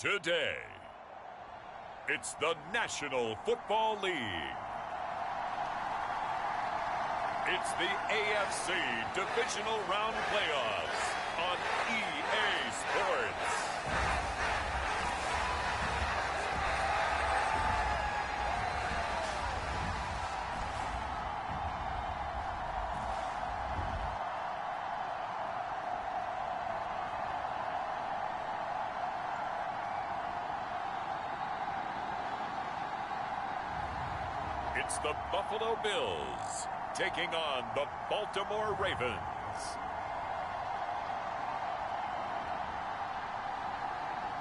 Today, it's the National Football League. It's the AFC Divisional Round Playoffs on EA Sports. It's the Buffalo Bills taking on the Baltimore Ravens.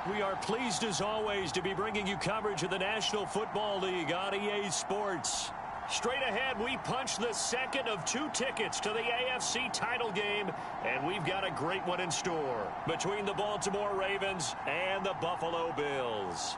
We are pleased as always to be bringing you coverage of the National Football League on EA Sports. Straight ahead, we punch the second of 2 tickets to the AFC title game, and we've got a great one in store between the Baltimore Ravens and the Buffalo Bills.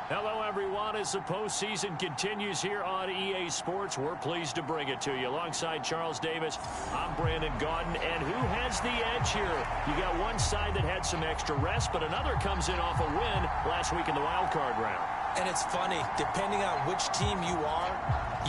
Hello, everyone. As the postseason continues here on EA Sports, we're pleased to bring it to you. Alongside Charles Davis, I'm Brandon Gaudin. And who has the edge here? You got one side that had some extra rest, but another comes in off a win last week in the wild card round. And it's funny, depending on which team you are,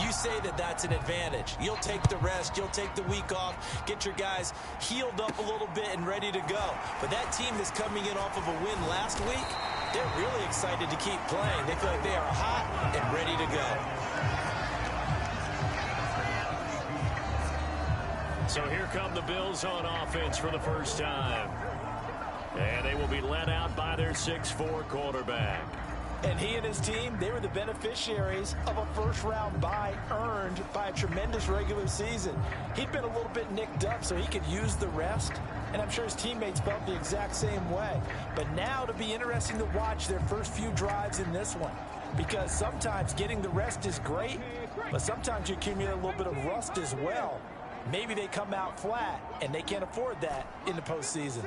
you say that that's an advantage. You'll take the rest, you'll take the week off, get your guys healed up a little bit and ready to go. But that team that's coming in off of a win last week, they're really excited to keep playing. They feel like they are hot and ready to go. So here come the Bills on offense for the first time. And they will be led out by their 6'4" quarterback. And he and his team, they were the beneficiaries of a first-round bye earned by a tremendous regular season. He'd been a little bit nicked up, so he could use the rest. And I'm sure his teammates felt the exact same way. But now it'll be interesting to watch their first few drives in this one. Because sometimes getting the rest is great, but sometimes you accumulate a little bit of rust as well. Maybe they come out flat, and they can't afford that in the postseason.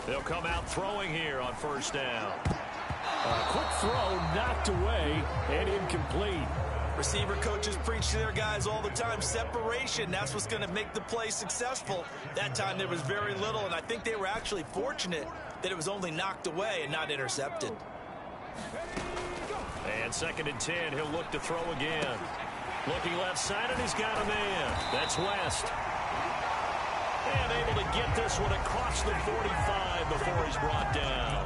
They'll come out throwing here on first down. A quick throw knocked away and incomplete. Receiver coaches preach to their guys all the time. Separation, that's what's going to make the play successful. That time there was very little, and I think they were actually fortunate that it was only knocked away and not intercepted. And 2nd and 10, he'll look to throw again. Looking left side, and he's got a man. That's West. And able to get this one across the 45 before he's brought down.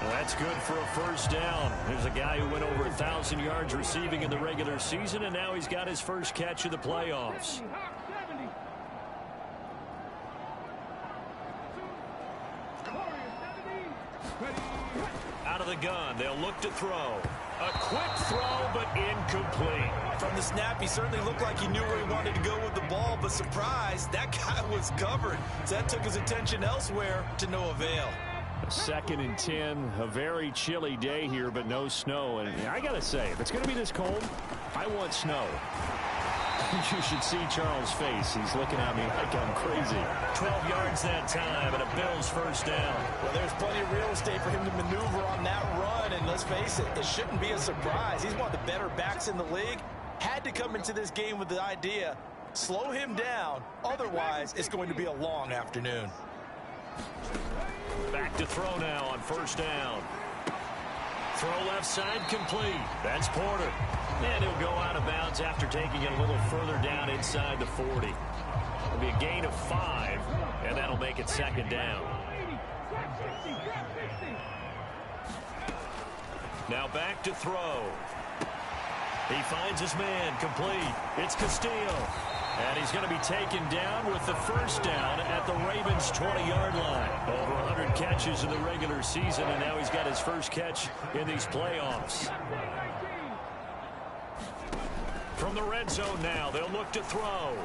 Well, that's good for a first down. There's a guy who went over 1,000 yards receiving in the regular season, and now he's got his first catch of the playoffs. Out of the gun, they'll look to throw. A quick throw, but incomplete. From the snap, he certainly looked like he knew where he wanted to go with the ball, but surprise, that guy was covered. So that took his attention elsewhere to no avail. 2nd and 10, a very chilly day here, but no snow. And I got to say, if it's going to be this cold, I want snow. You should see Charles' face. He's looking at me like I'm crazy. 12 yards that time, and a Bills first down. Well, there's plenty of real estate for him to maneuver on that run, and let's face it, it shouldn't be a surprise. He's one of the better backs in the league. Had to come into this game with the idea, slow him down, otherwise it's going to be a long afternoon. Back to throw now on first down. Throw left side complete. That's Porter. And he'll go out of bounds after taking it a little further down inside the 40. It'll be a gain of 5, and that'll make it 2nd down. Now back to throw. He finds his man complete. It's Castillo. And he's going to be taken down with the first down at the Ravens' 20-yard line. Over 100 catches in the regular season, and now he's got his first catch in these playoffs. From the red zone now, they'll look to throw.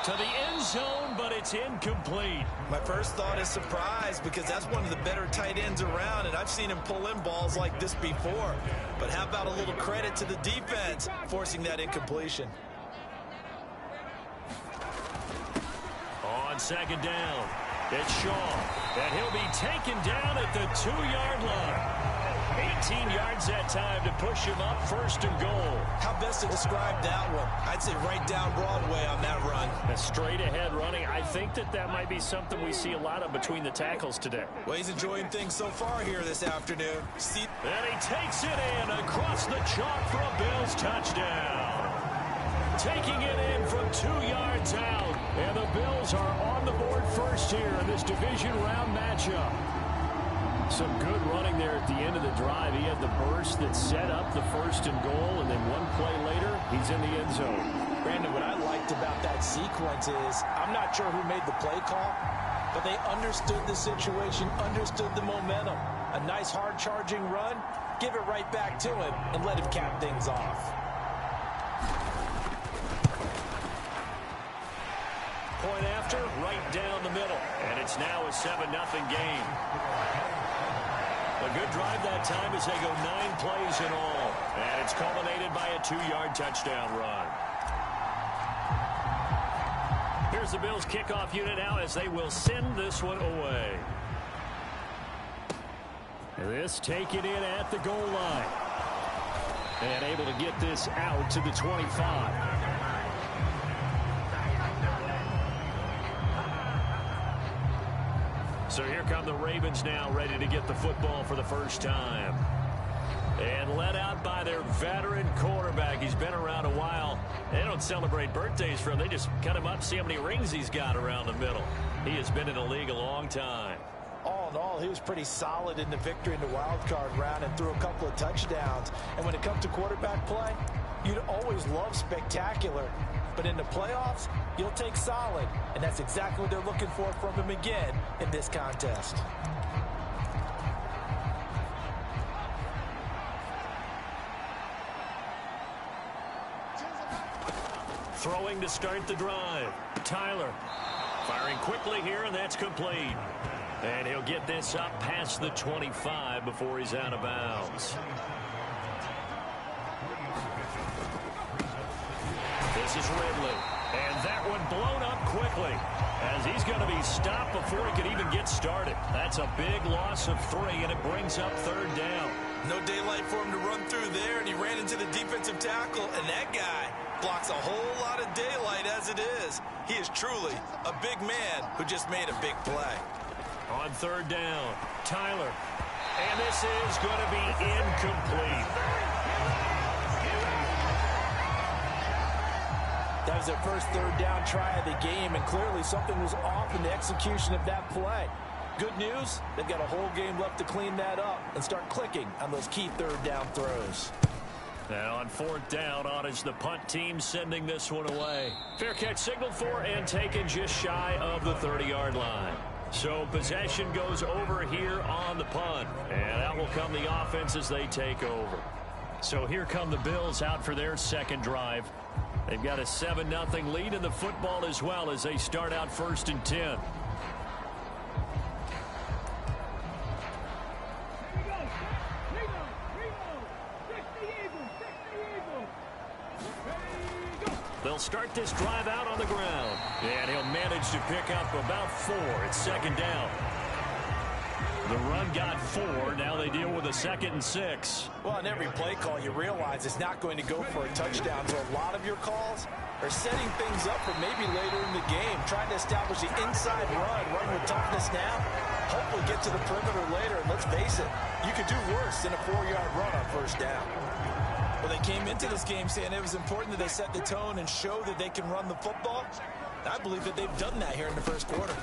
To the end zone, but it's incomplete. My first thought is surprise, because that's one of the better tight ends around, and I've seen him pull in balls like this before. But how about a little credit to the defense forcing that incompletion? On second down, it's Shaw, and he'll be taken down at the 2-yard line. 18 yards that time to push him up, first and goal. How best to describe that one? I'd say right down Broadway on that run. A straight ahead running. I think that might be something we see a lot of between the tackles today. Well, he's enjoying things so far here this afternoon. And he takes it in across the chalk for a Bills touchdown. Taking it in from 2 yards out. And the Bills are on the board first here in this division round matchup. Some good running there at the end of the drive. He had the burst that set up the first and goal, and then one play later, he's in the end zone. Brandon, what I liked about that sequence is, I'm not sure who made the play call, but they understood the situation, understood the momentum. A nice hard-charging run, give it right back to him, and let him cap things off. Point after, right down the middle. And it's now a 7-0 game. A good drive that time as they go 9 plays in all. And it's culminated by a 2-yard touchdown run. Here's the Bills kickoff unit now as they will send this one away. This taken in at the goal line. And able to get this out to the 25. So here come the Ravens now, ready to get the football for the first time. And led out by their veteran quarterback. He's been around a while. They don't celebrate birthdays for him. They just cut him up, see how many rings he's got around the middle. He has been in the league a long time. All in all, he was pretty solid in the victory in the wild card round and threw a couple of touchdowns. And when it comes to quarterback play, you'd always love spectacular. But in the playoffs, you'll take solid. And that's exactly what they're looking for from him again in this contest. Throwing to start the drive. Tyler firing quickly here, and that's complete. And he'll get this up past the 25 before he's out of bounds. This is Ridley. And that one blown up quickly as he's going to be stopped before he could even get started. That's a big loss of 3, and it brings up 3rd down. No daylight for him to run through there, and he ran into the defensive tackle, and that guy blocks a whole lot of daylight as it is. He is truly a big man who just made a big play. On 3rd down, Tyler. And this is going to be incomplete. That was their first 3rd down try of the game, and clearly something was off in the execution of that play. Good news, they've got a whole game left to clean that up and start clicking on those key 3rd down throws. Now on 4th down, on is the punt team sending this one away. Fair catch signaled for and taken just shy of the 30-yard line. So possession goes over here on the punt, and out will come the offense as they take over. So here come the Bills out for their second drive. They've got a 7-0 lead in the football as well as they start out 1st and 10. They'll start this drive out on the ground. And he'll manage to pick up about 4. It's 2nd down. The run got 4. Now they deal with a 2nd and 6. Well, on every play call, you realize it's not going to go for a touchdown. So a lot of your calls are setting things up for maybe later in the game, trying to establish the inside run with toughness now. Hopefully get to the perimeter later. And let's face it, you could do worse than a 4-yard run on 1st down. Well, they came into this game saying it was important that they set the tone and show that they can run the football. I believe that they've done that here in the 1st quarter.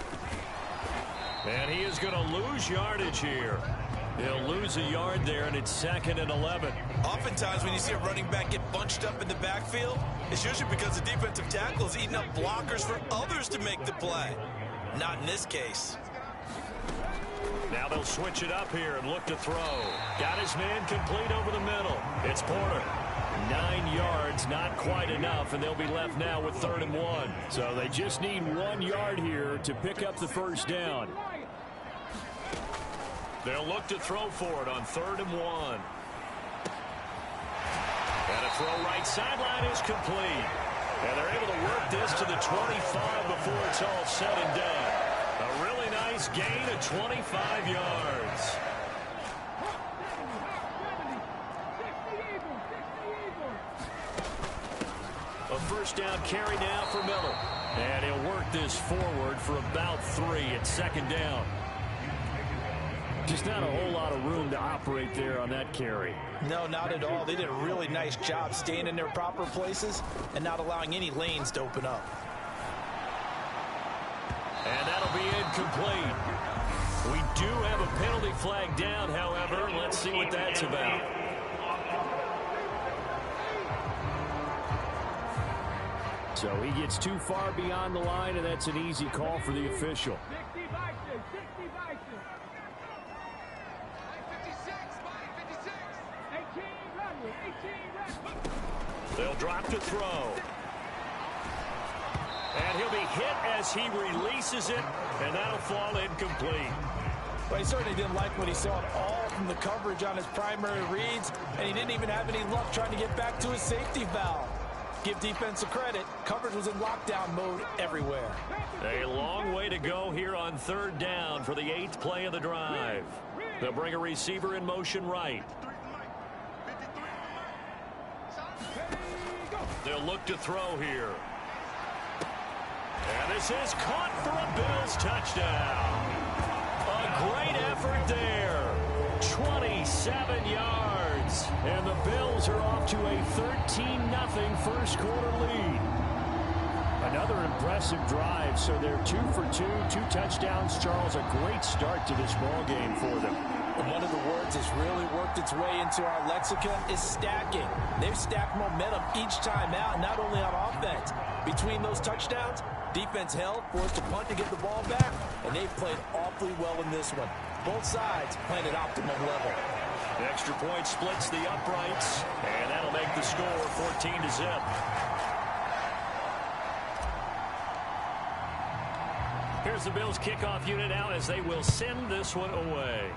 And he is going to lose yardage here. He'll lose a yard there, and it's 2nd and 11. Oftentimes when you see a running back get bunched up in the backfield, it's usually because the defensive tackle is eating up blockers for others to make the play. Not in this case. Now they'll switch it up here and look to throw. Got his man complete over the middle. It's Porter. 9 yards, not quite enough, and they'll be left now with 3rd and 1. So they just need 1 yard here to pick up the first down. They'll look to throw for it on 3rd and 1. And a throw right sideline is complete. And they're able to work this to the 25 before it's all said and done. A really nice gain of 25 yards. A first down carry now for Miller. And he'll work this forward for about 3 at 2nd down. Just not a whole lot of room to operate there on that carry. No, not at all. They did a really nice job staying in their proper places and not allowing any lanes to open up. And that'll be incomplete. We do have a penalty flag down, however. Let's see what that's about. So he gets too far beyond the line, and that's an easy call for the official. They'll drop to throw. And he'll be hit as he releases it, and that'll fall incomplete. Well, he certainly didn't like what he saw at all from the coverage on his primary reads, and he didn't even have any luck trying to get back to his safety valve. Give defense a credit. Coverage was in lockdown mode everywhere. A long way to go here on 3rd down for the 8th play of the drive. They'll bring a receiver in motion right. They'll look to throw here. And this is caught for a Bills touchdown. A great effort there. 27 yards. And the Bills are off to a 13-0 first quarter lead. Another impressive drive, so they're 2 for 2, 2 touchdowns. Charles, a great start to this ball game for them. And one of the words that's really worked its way into our lexicon is stacking. They've stacked momentum each time out, not only on offense. Between those touchdowns, defense held, forced to punt to get the ball back, and they've played awfully well in this one. Both sides playing at optimum level. The extra point splits the uprights, and that'll make the score 14-0. Here's the Bills kickoff unit now as they will send this one away.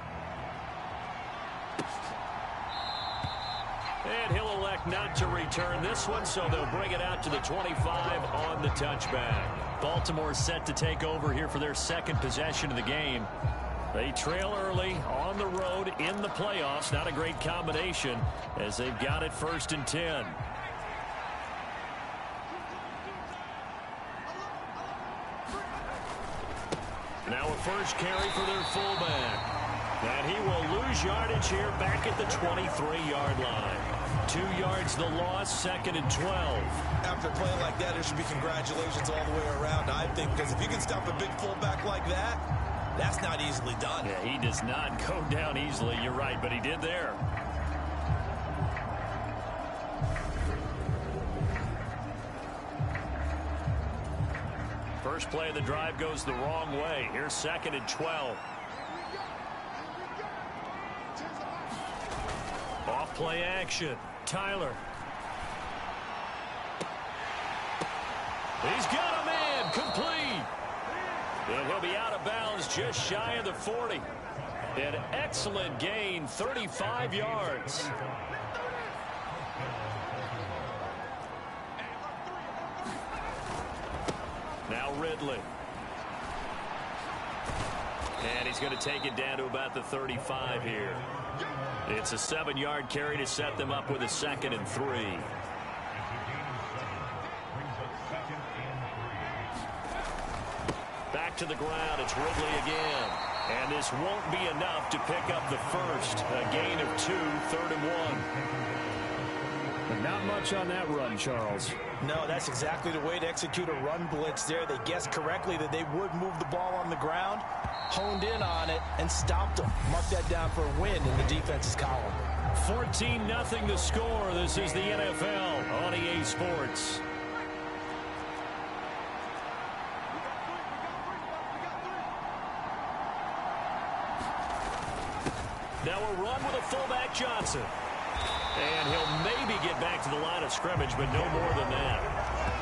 And he'll elect not to return this one, so they'll bring it out to the 25 on the touchback. Baltimore set to take over here for their 2nd possession of the game. They trail early on the road in the playoffs. Not a great combination as they've got it 1st and 10. Now a first carry for their fullback. And he will lose yardage here back at the 23-yard line. 2 yards the loss, 2nd and 12. After playing like that, there should be congratulations all the way around, I think, because if you can stop a big fullback like that, that's not easily done. Yeah, he does not go down easily. You're right, but he did there. First play of the drive goes the wrong way. Here's 2nd and 12. Off play action. Tyler. He's got a man. Complete. And he'll be out of bounds just shy of the 40. An excellent gain, 35 yards. Now Ridley. And he's going to take it down to about the 35 here. It's a 7-yard carry to set them up with a 2nd and 3. Back to the ground. It's Ridley again. And this won't be enough to pick up the first. A gain of 2, 3rd and 1. But not much on that run, Charles. No, that's exactly the way to execute a run blitz there. They guessed correctly that they would move the ball on the ground, honed in on it, and stopped them. Mark that down for a win in the defense's column. 14-0 the score. This is the NFL on EA Sports. Now a run with a fullback Johnson. And he'll maybe get back to the line of scrimmage, but no more than that.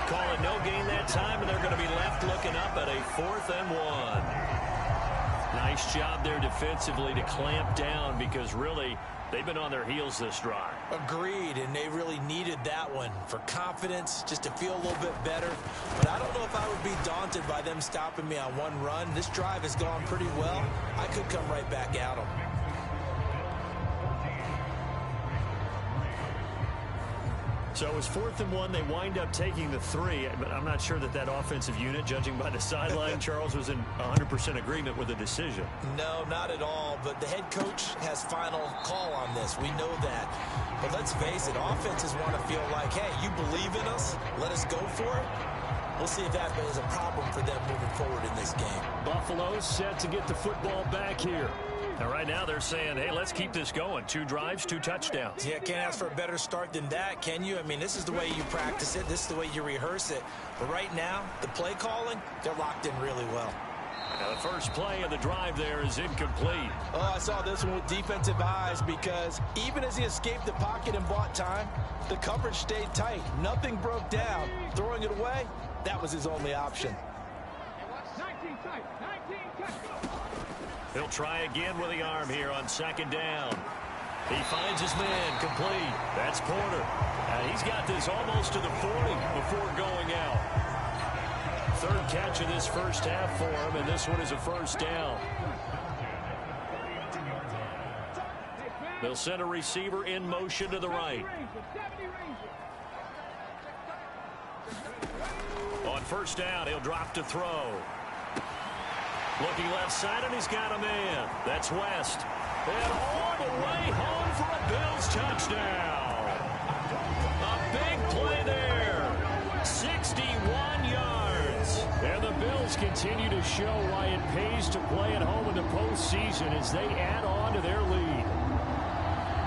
Call it no gain that time, and they're going to be left looking up at a 4th and 1. Nice job there defensively to clamp down because really they've been on their heels this drive. Agreed, and they really needed that one for confidence, just to feel a little bit better. But I don't know if I would be daunted by them stopping me on one run. This drive has gone pretty well. I could come right back at them. So it was 4th and 1. They wind up taking the 3, but I'm not sure that offensive unit, judging by the sideline, Charles, was in 100% agreement with the decision. No, not at all, but the head coach has final call on this. We know that. But let's face it, offenses want to feel like, hey, you believe in us, let us go for it. We'll see if that is a problem for them moving forward in this game. Buffalo set to get the football back here. And right now they're saying, hey, let's keep this going. 2 drives, 2 touchdowns. Yeah, can't ask for a better start than that, can you? I mean, this is the way you practice it. This is the way you rehearse it. But right now, the play calling, they're locked in really well. Now the first play of the drive there is incomplete. Oh, I saw this one with defensive eyes because even as he escaped the pocket and bought time, the coverage stayed tight. Nothing broke down. Throwing it away, that was his only option. He'll try again with the arm here on 2nd down. He finds his man complete. That's Porter. He's got this almost to the 40 before going out. 3rd catch of this first half for him, and this one is a 1st down. They'll send a receiver in motion to the right. On 1st down, he'll drop to throw. Looking left side, and he's got a man. That's West. And all the way home for a Bills touchdown. A big play there. 61 yards. And the Bills continue to show why it pays to play at home in the postseason as they add on to their lead.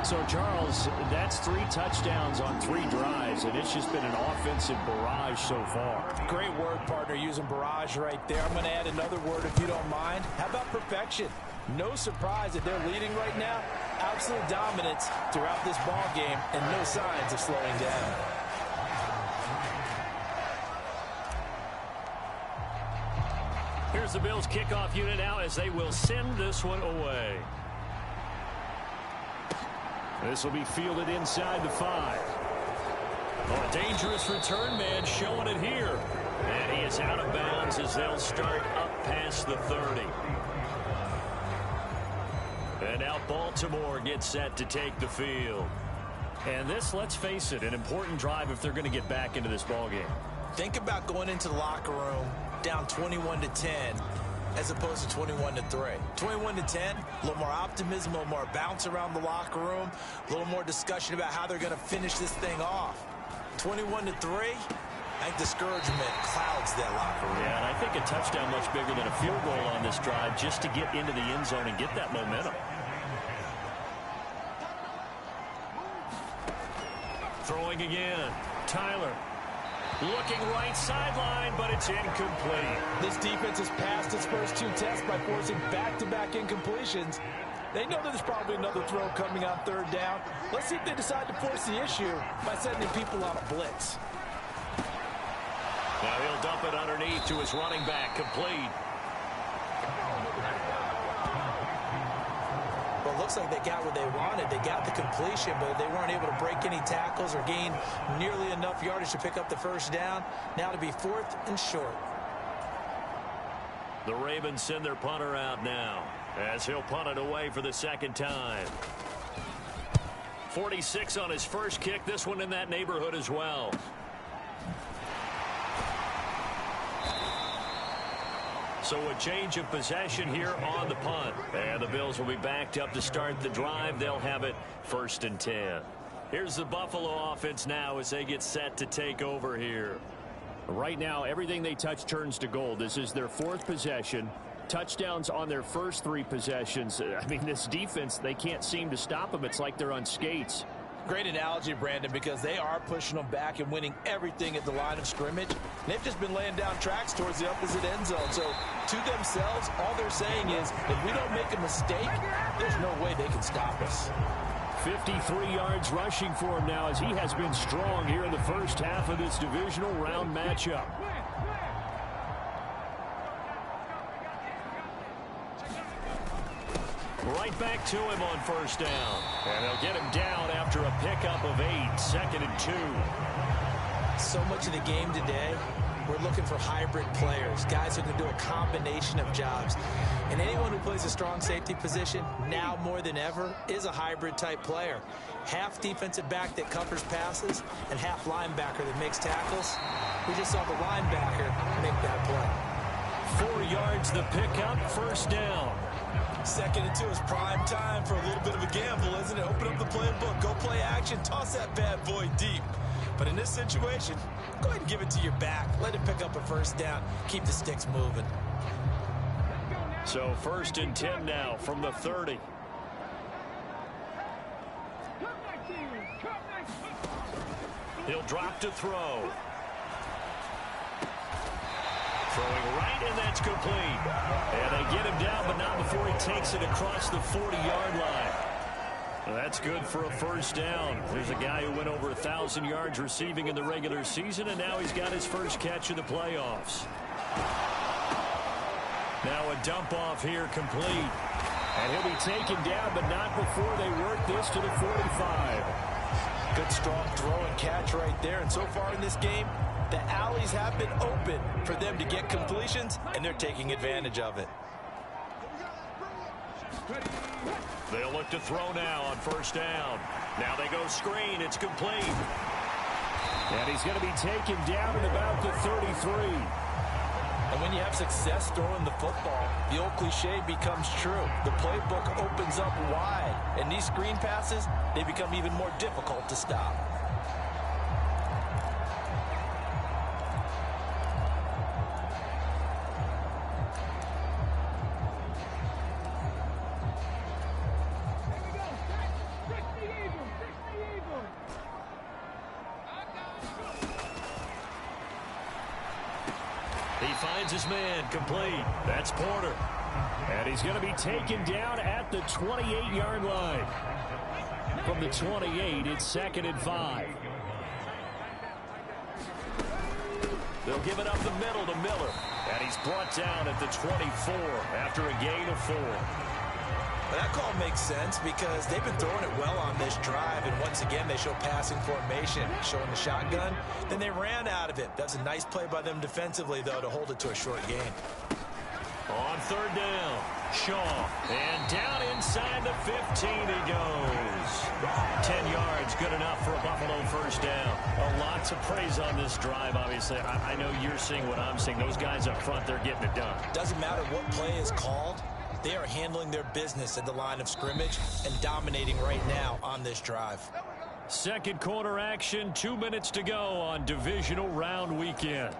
So, Charles, that's 3 touchdowns on 3 drives, and it's just been an offensive barrage so far. Great word, partner, using barrage right there. I'm going to add another word if you don't mind. How about perfection? No surprise that they're leading right now. Absolute dominance throughout this ball game and no signs of slowing down. Here's the Bills kickoff unit now as they will send this one away. This will be fielded inside the 5. Oh, a dangerous return man showing it here. And he is out of bounds as they'll start up past the 30. And now Baltimore gets set to take the field. And this, let's face it, an important drive if they're going to get back into this ballgame. Think about going into the locker room down 21-10 as opposed to 21-3. 21-10, a little more optimism, a little more bounce around the locker room, a little more discussion about how they're going to finish this thing off. 21-3, I think discouragement clouds that locker room. Yeah, and I think a touchdown much bigger than a field goal on this drive just to get into the end zone and get that momentum. Throwing again. Tyler. Looking right sideline, but it's incomplete. This defense has passed its first 2 tests by forcing back-to-back incompletions. They know there's probably another throw coming on 3rd down. Let's see if they decide to force the issue by sending people on a blitz. Now he'll dump it underneath to his running back, complete. Well, it looks like they got what they wanted. They got the completion, but they weren't able to break any tackles or gain nearly enough yardage to pick up the 1st down. Now to be 4th and short. The Ravens send their punter out now as he'll punt it away for the 2nd time. 46 on his first kick. This one in that neighborhood as well. So a change of possession here on the punt. And the Bills will be backed up to start the drive. They'll have it 1st and 10. Here's the Buffalo offense now as they get set to take over here. Right now, everything they touch turns to gold. This is their 4th possession. Touchdowns on their first 3 possessions. I mean, this defense, they can't seem to stop them. It's like they're on skates. Great analogy, Brandon, because they are pushing them back and winning everything at the line of scrimmage. They've just been laying down tracks towards the opposite end zone. So to themselves, all they're saying is, if we don't make a mistake, there's no way they can stop us. 53 yards rushing for him now as he has been strong here in the first half of this divisional round matchup. Right back to him on first down. And they'll get him down after a pickup of 8, 2nd and 2. So much of the game today, we're looking for hybrid players, guys who can do a combination of jobs. And anyone who plays a strong safety position, now more than ever, is a hybrid type player. Half defensive back that covers passes and half linebacker that makes tackles. We just saw the linebacker make that play. 4 yards the pickup, first down. 2nd and 2 is prime time for a little bit of a gamble, isn't it? Open up the playbook, go play action, toss that bad boy deep. But in this situation, go ahead and give it to your back. Let him pick up a first down. Keep the sticks moving. So 1st and 10 now from the 30. He'll drop to throw. Throwing right, and that's complete. And they get him down, but not before he takes it across the 40-yard line. Well, that's good for a first down. There's a guy who went over 1,000 yards receiving in the regular season, and now he's got his first catch in the playoffs. Now a dump off here complete. And he'll be taken down, but not before they work this to the 45. Good strong throw and catch right there. And so far in this game, the alleys have been open for them to get completions, and they're taking advantage of it. They'll look to throw now on first down. Now they go screen. It's complete. And he's going to be taken down at about the 33. And when you have success throwing the football, the old cliche becomes true. The playbook opens up wide, and these screen passes, they become even more difficult to stop. He finds his man complete. That's Porter. And he's going to be taken down at the 28-yard line. From the 28, it's 2nd and 5. They'll give it up the middle to Miller. And he's brought down at the 24 after a gain of 4. Well, that call makes sense because they've been throwing it well on this drive, and once again they show passing formation, showing the shotgun. Then they ran out of it. That's a nice play by them defensively, though, to hold it to a short gain. On 3rd down, Shaw. And down inside the 15 he goes. 10 yards, good enough for a Buffalo first down. Lots of praise on this drive, obviously. I know you're seeing what I'm seeing. Those guys up front, they're getting it done. Doesn't matter what play is called. They are handling their business at the line of scrimmage and dominating right now on this drive. Second quarter action, 2 minutes to go on divisional round weekend.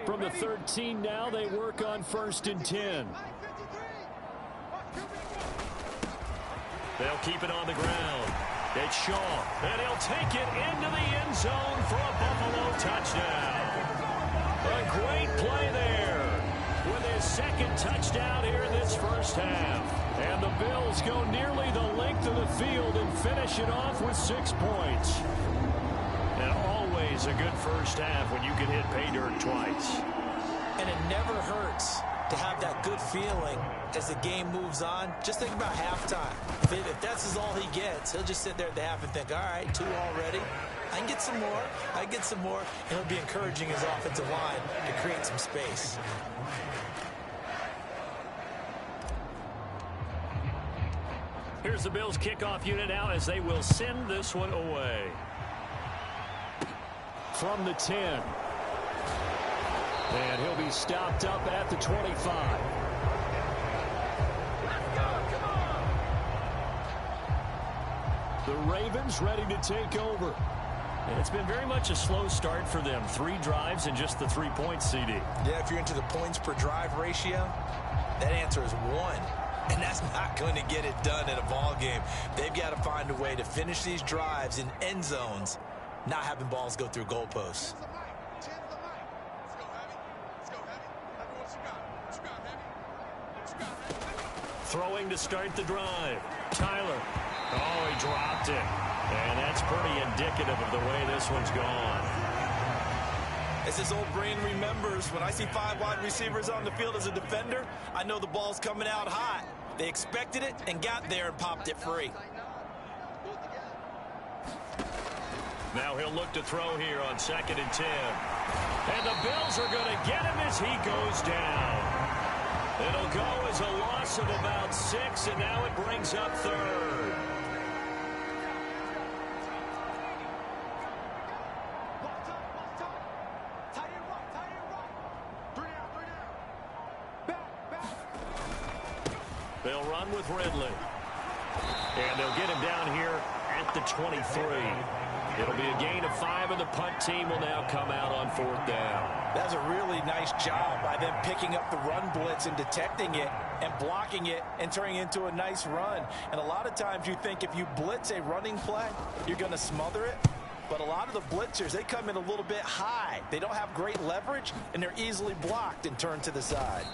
From the 13 now, they work on 1st and 10. They'll keep it on the ground. It's Shaw, and he'll take it into the end zone for a Buffalo touchdown. A great play there with his 2nd touchdown here in this first half. And the Bills go nearly the length of the field and finish it off with 6 points. And always a good first half when you can hit pay dirt twice. And it never hurts to have that good feeling as the game moves on. Just think about halftime. If that's all he gets, he'll just sit there at the half and think, all right, 2 already. I can get some more. I can get some more. And he'll be encouraging his offensive line to create some space. Here's the Bills kickoff unit now as they will send this one away. From the 10. And he'll be stopped up at the 25. The Ravens ready to take over. And it's been very much a slow start for them. 3 drives and just the 3 points, CD. Yeah, if you're into the points per drive ratio, that answer is 1. And that's not going to get it done in a ball game. They've got to find a way to finish these drives in end zones, not having balls go through goalposts. Throwing to start the drive. Tyler. Oh, he dropped it. And that's pretty indicative of the way this one's gone. As his old brain remembers, when I see 5 wide receivers on the field as a defender, I know the ball's coming out hot. They expected it and got there and popped it free. Now he'll look to throw here on 2nd and 10. And the Bills are going to get him as he goes down. It'll go as a loss of about 6, and now it brings up 3rd. They'll run with Ridley. And they'll get him down here at the 23. It'll be a gain of 5, and the punt team will now come out on 4th down. That's a really nice job by them picking up the run blitz and detecting it and blocking it and turning it into a nice run. And a lot of times you think if you blitz a running play, you're going to smother it. But a lot of the blitzers, they come in a little bit high. They don't have great leverage, and they're easily blocked and turned to the side.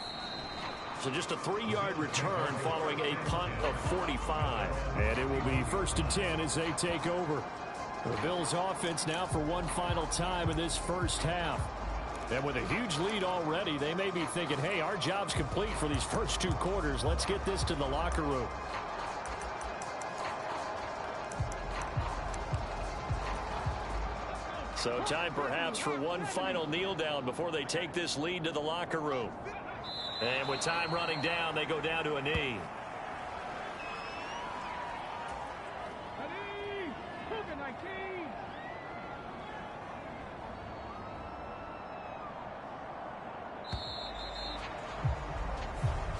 So just a 3-yard return following a punt of 45. And it will be 1st and 10 as they take over. The Bills offense now for one final time in this first half. And with a huge lead already, they may be thinking, hey, our job's complete for these first 2 quarters. Let's get this to the locker room. So time perhaps for one final kneel down before they take this lead to the locker room. And with time running down, they go down to a knee.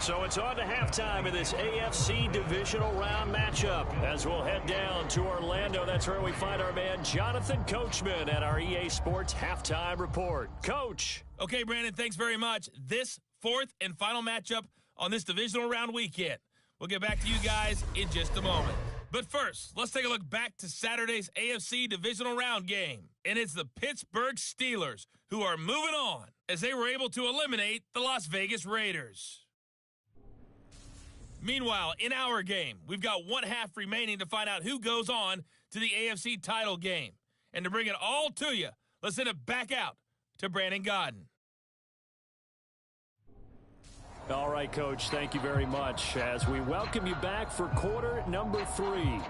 So it's on to halftime in this AFC divisional round matchup as we'll head down to Orlando. That's where we find our man Jonathan Coachman at our EA Sports Halftime Report. Coach. Okay, Brandon, thanks very much. This 4th and final matchup on this divisional round weekend. We'll get back to you guys in just a moment. But first, let's take a look back to Saturday's AFC divisional round game. And it's the Pittsburgh Steelers who are moving on as they were able to eliminate the Las Vegas Raiders. Meanwhile, in our game, we've got 1 half remaining to find out who goes on to the AFC title game. And to bring it all to you, let's send it back out to Brandon Gaudin. All right, Coach, thank you very much as we welcome you back for quarter number 3.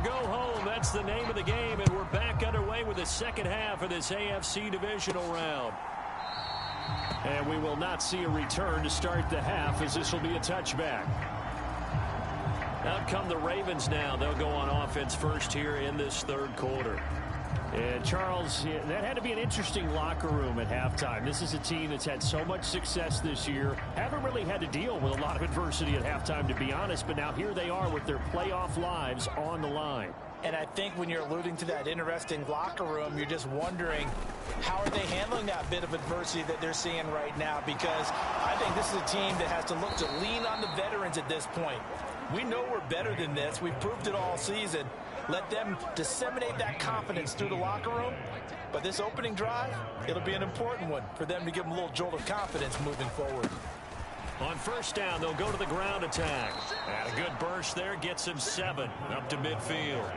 Go home. That's the name of the game, and we're back underway with the second half of this AFC divisional round. And we will not see a return to start the half as this will be a touchback. Out come the Ravens now. They'll go on offense first here in this 3rd quarter. And Charles, that had to be an interesting locker room at halftime. This is a team that's had so much success this year. Haven't really had to deal with a lot of adversity at halftime, to be honest. But now here they are with their playoff lives on the line. And I think when you're alluding to that interesting locker room, you're just wondering how are they handling that bit of adversity that they're seeing right now? Because I think this is a team that has to look to lean on the veterans at this point. We know we're better than this. We've proved it all season. Let them disseminate that confidence through the locker room. But this opening drive, it'll be an important one for them to give them a little jolt of confidence moving forward. On 1st down, they'll go to the ground attack. And a good burst there gets him 7 up to midfield.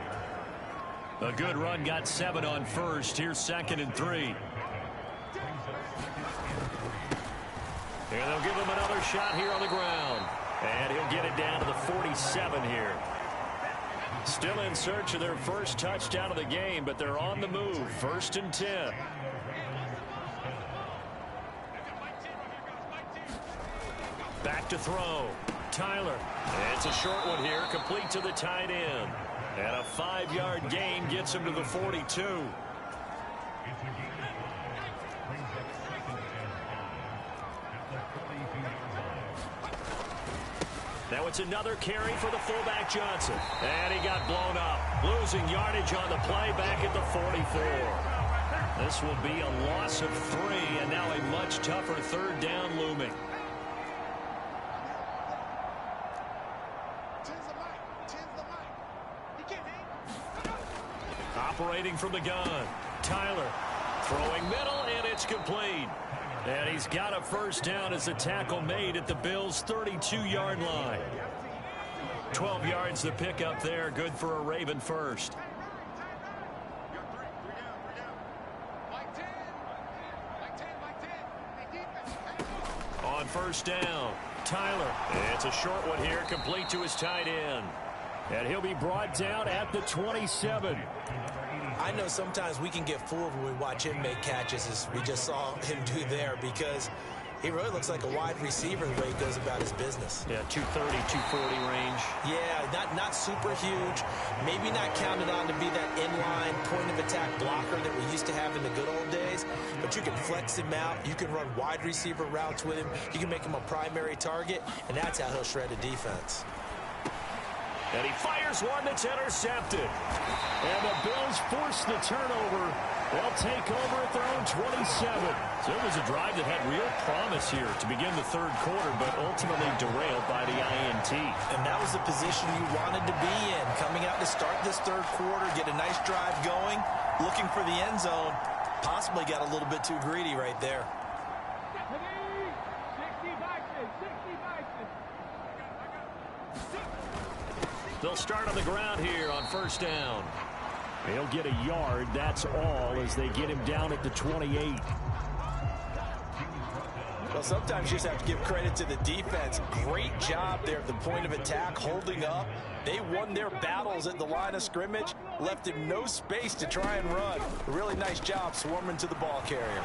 A good run got 7 on 1st. Here's 2nd and 3. And they'll give him another shot here on the ground. And he'll get it down to the 47 here. Still in search of their first touchdown of the game, but they're on the move. 1st and 10. Back to throw. Tyler. And it's a short one here, complete to the tight end. And a 5-yard gain gets him to the 42. Now it's another carry for the fullback Johnson. And he got blown up. Losing yardage on the play back at the 44. This will be a loss of 3, and now a much tougher 3rd down looming. Operating from the gun. Tyler throwing middle, and it's complete. And he's got a first down as the tackle made at the Bills' 32-yard line. 12 yards the pickup there. Good for a Raven first. On first down, Tyler. It's a short one here, complete to his tight end. And he'll be brought down at the 27. I know sometimes we can get fooled when we watch him make catches, as we just saw him do there, because he really looks like a wide receiver the way he goes about his business. Yeah, 230, 240 range. Yeah, not super huge. Maybe not counted on to be that inline point-of-attack blocker that we used to have in the good old days, but you can flex him out. You can run wide receiver routes with him. You can make him a primary target, and that's how he'll shred a defense. And he fires one that's intercepted. And the Bills force the turnover. They'll take over at their own 27. So it was a drive that had real promise here to begin the third quarter, but ultimately derailed by the INT. And that was the position you wanted to be in. Coming out to start this third quarter, get a nice drive going, looking for the end zone. Possibly got a little bit too greedy right there. They'll start on the ground here on first down. They'll get a yard, that's all, as they get him down at the 28. Well, sometimes you just have to give credit to the defense. Great job there at the point of attack, holding up. They won their battles at the line of scrimmage, left him no space to try and run. A really nice job swarming to the ball carrier.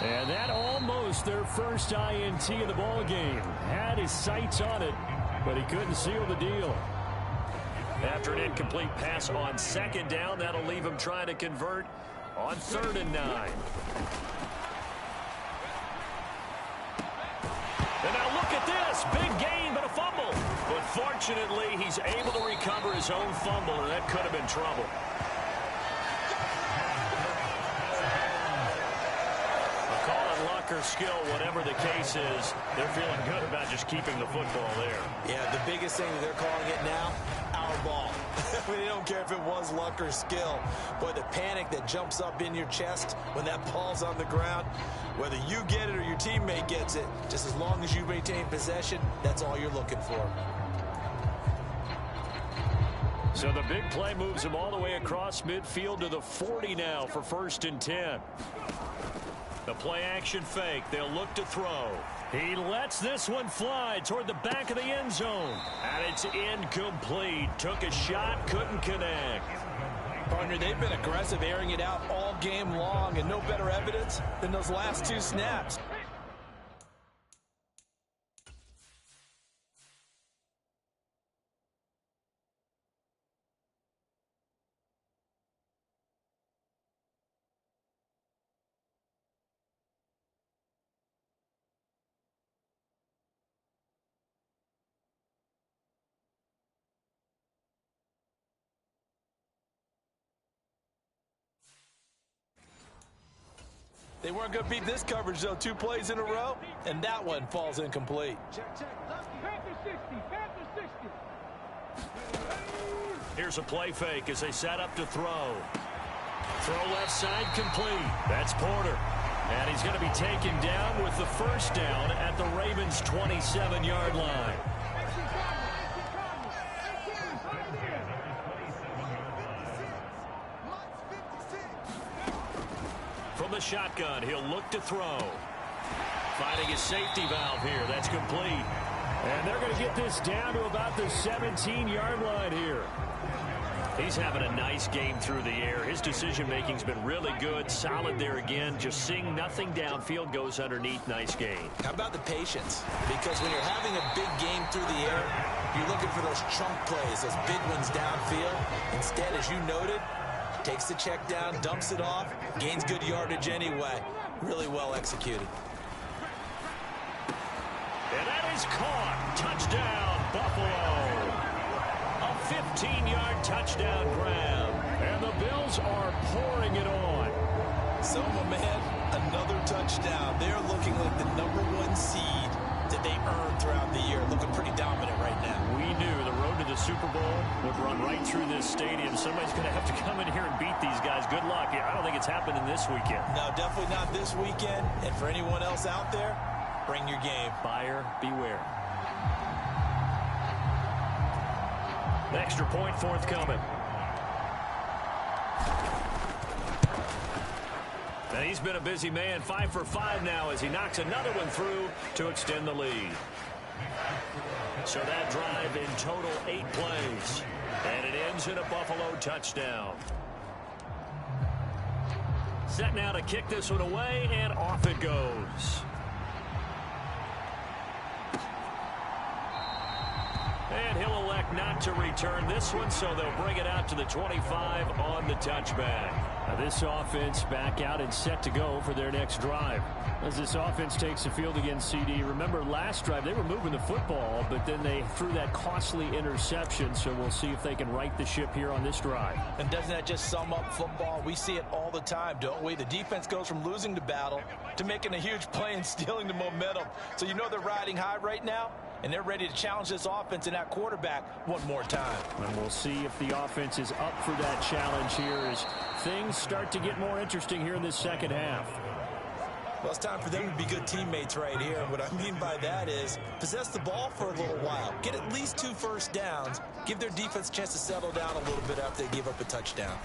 And that almost their first INT of the ball game. Had his sights on it, but he couldn't seal the deal. After an incomplete pass on second down, that'll leave him trying to convert on 3rd and 9. And now look at this. Big gain, but a fumble. But fortunately, he's able to recover his own fumble, and that could have been trouble. Or skill, whatever the case is, they're feeling good about just keeping the football there. Yeah, the biggest thing that they're calling it now, our ball. I mean, they don't care if it was luck or skill. Boy, the panic that jumps up in your chest when that ball's on the ground, whether you get it or your teammate gets it, just as long as you maintain possession, that's all you're looking for. So the big play moves him all the way across midfield to the 40 now for 1st and 10. The play action fake. They'll look to throw. He lets this one fly toward the back of the end zone. And it's incomplete. Took a shot, couldn't connect. Partner, they've been aggressive, airing it out all game long, and no better evidence than those last 2 snaps. They weren't going to beat this coverage, though. 2 plays in a row, and that one falls incomplete. Panther 60, Panther 60. Here's a play fake as they set up to throw. Throw left side complete. That's Porter. And he's going to be taken down with the first down at the Ravens' 27-yard line. From the shotgun, he'll look to throw. Finding his safety valve here. That's complete. And they're going to get this down to about the 17-yard line here. He's having a nice game through the air. His decision-making's been really good. Solid there again. Just seeing nothing downfield, goes underneath. Nice gain. How about the patience? Because when you're having a big game through the air, you're looking for those chunk plays, those big ones downfield. Instead, as you noted, takes the check down, dumps it off, gains good yardage anyway. Really well executed. And that is caught. Touchdown, Buffalo. A 15-yard touchdown grab. And the Bills are pouring it on. So, my man, another touchdown. They're looking like the #1 seed that they earned throughout the year. Looking pretty dominant right now. We knew the road to the Super Bowl Would run right through this stadium. Somebody's going to have to come in here and beat these guys. Good luck. I don't think it's happening this weekend. No, definitely not this weekend. And for anyone else out there, bring your game. Buyer beware. Extra point forthcoming. And he's been a busy man. 5 for 5 now as he knocks another one through to extend the lead. So that drive in total 8 plays. And it ends in a Buffalo touchdown. Set now to kick this one away, and off it goes. And he'll elect not to return this one, so they'll bring it out to the 25 on the touchback. Now this offense back out and set to go for their next drive. As this offense takes the field against CD, remember last drive they were moving the football, but then they threw that costly interception, so we'll see if they can right the ship here on this drive. And doesn't that just sum up football? We see it all the time, don't we? The defense goes from losing the battle to making a huge play and stealing the momentum. So you know they're riding high right now, and they're ready to challenge this offense and that quarterback one more time. And we'll see if the offense is up for that challenge here as things start to get more interesting here in this second half. Well, it's time for them to be good teammates right here. And what I mean by that is possess the ball for a little while. Get at least 2 first downs. Give their defense a chance to settle down a little bit after they give up a touchdown.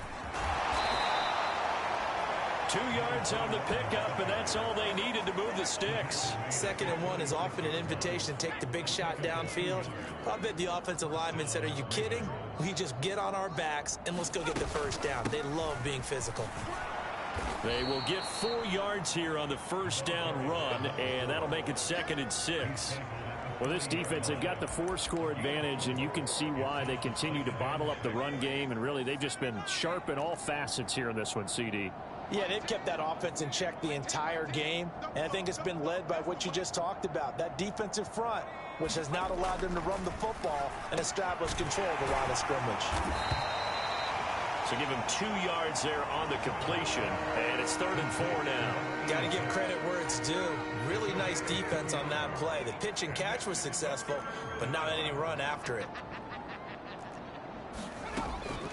2 yards on the pickup, and that's all they needed to move the sticks. 2nd and 1 is often an invitation to take the big shot downfield. I bet the offensive lineman said, are you kidding? We just get on our backs and let's go get the first down. They love being physical. They will get 4 yards here on the first down run, and that'll make it 2nd and 6. Well, this defense, they've got the 4-score advantage, and you can see why they continue to bottle up the run game, and really they've just been sharp in all facets here in this one, CD. Yeah, they've kept that offense in check the entire game, and I think it's been led by what you just talked about, that defensive front, which has not allowed them to run the football and establish control of the line of scrimmage. So give him 2 yards there on the completion, and it's 3rd and 4 now. Got to give credit where it's due. Really nice defense on that play. The pitch and catch was successful, but not any run after it.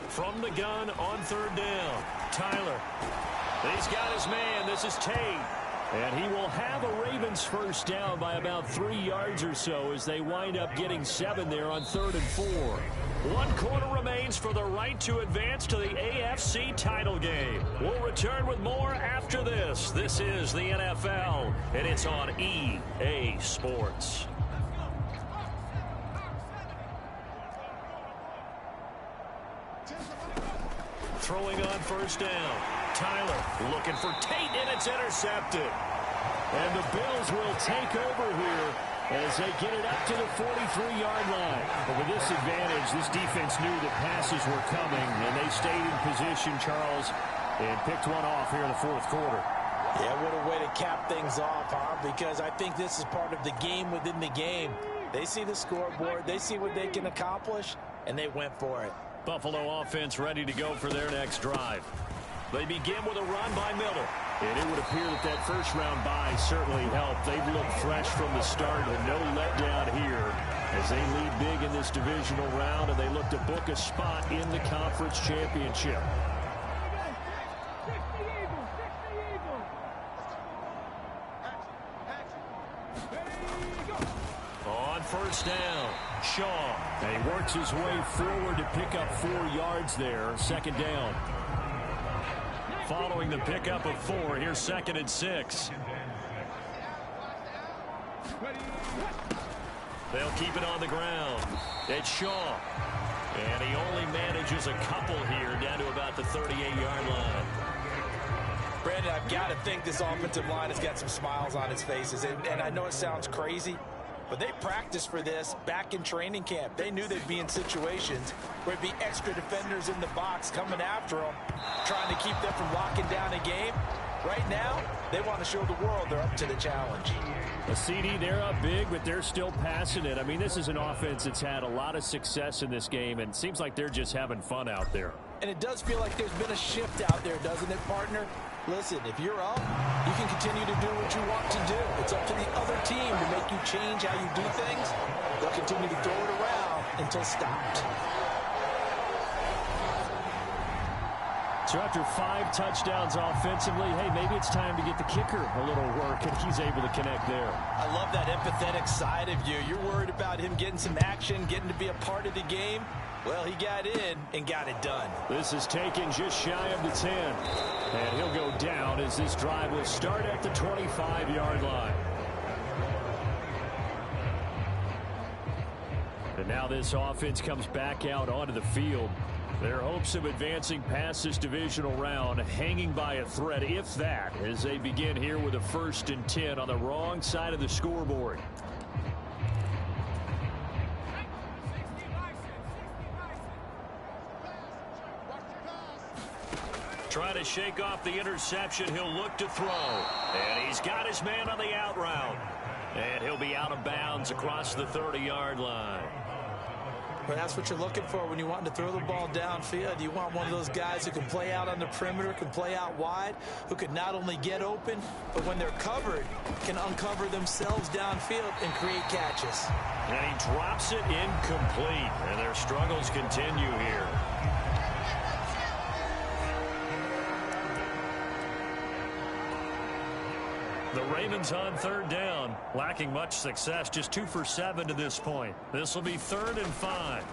From the gun on 3rd down, Tyler. He's got his man. This is Tate. And he will have a Ravens first down by about 3 yards or so as they wind up getting 7 there on 3rd and 4. 1 quarter remains for the right to advance to the AFC title game. We'll return with more after this. This is the NFL, and it's on EA Sports. Throwing on first down. Tyler looking for Tate, and it's intercepted. And the Bills will take over here as they get it up to the 43-yard line. But with this advantage, this defense knew that passes were coming, and they stayed in position, Charles, and picked one off here in the 4th quarter. Yeah, what a way to cap things off, huh? Because I think this is part of the game within the game. They see the scoreboard, they see what they can accomplish, and they went for it. Buffalo offense ready to go for their next drive. They begin with a run by Miller. And it would appear that that first-round bye certainly helped. They've looked fresh from the start and no letdown here as they lead big in this divisional round, and they look to book a spot in the conference championship. On first down, Shaw. And he works his way forward to pick up 4 yards there. 2nd down. Following the pickup of 4, here's 2nd and 6. They'll keep it on the ground. It's Shaw. And he only manages a couple here down to about the 38-yard line. Brandon, I've got to think this offensive line has got some smiles on its faces. And I know it sounds crazy, but they practiced for this back in training camp. They knew they'd be in situations where it'd be extra defenders in the box coming after them, trying to keep them from locking down a game. Right now, they want to show the world they're up to the challenge. The CD, they're up big, but they're still passing it. I mean, this is an offense that's had a lot of success in this game, and it seems like they're just having fun out there. And it does feel like there's been a shift out there, doesn't it, partner? Listen, if you're up, you can continue to do what you want to do. It's up to the other team to make you change how you do things. They'll continue to throw it around until stopped. So after 5 touchdowns offensively, hey, maybe it's time to get the kicker a little work, and he's able to connect there. I love that empathetic side of you. You're worried about him getting some action, getting to be a part of the game. Well, he got in and got it done. This is taken just shy of the 10. And he'll go down as this drive will start at the 25-yard line. And now this offense comes back out onto the field. Their hopes of advancing past this divisional round hanging by a thread, if that, as they begin here with a 1st and 10 on the wrong side of the scoreboard. Trying to shake off the interception. He'll look to throw. And he's got his man on the out route. And he'll be out of bounds across the 30-yard line. Well, that's what you're looking for when you want to throw the ball downfield. You want one of those guys who can play out on the perimeter, can play out wide, who can not only get open, but when they're covered, can uncover themselves downfield and create catches. And he drops it incomplete. And their struggles continue here. The Ravens on 3rd down, lacking much success, just 2 for 7 to this point. This will be 3rd and 5.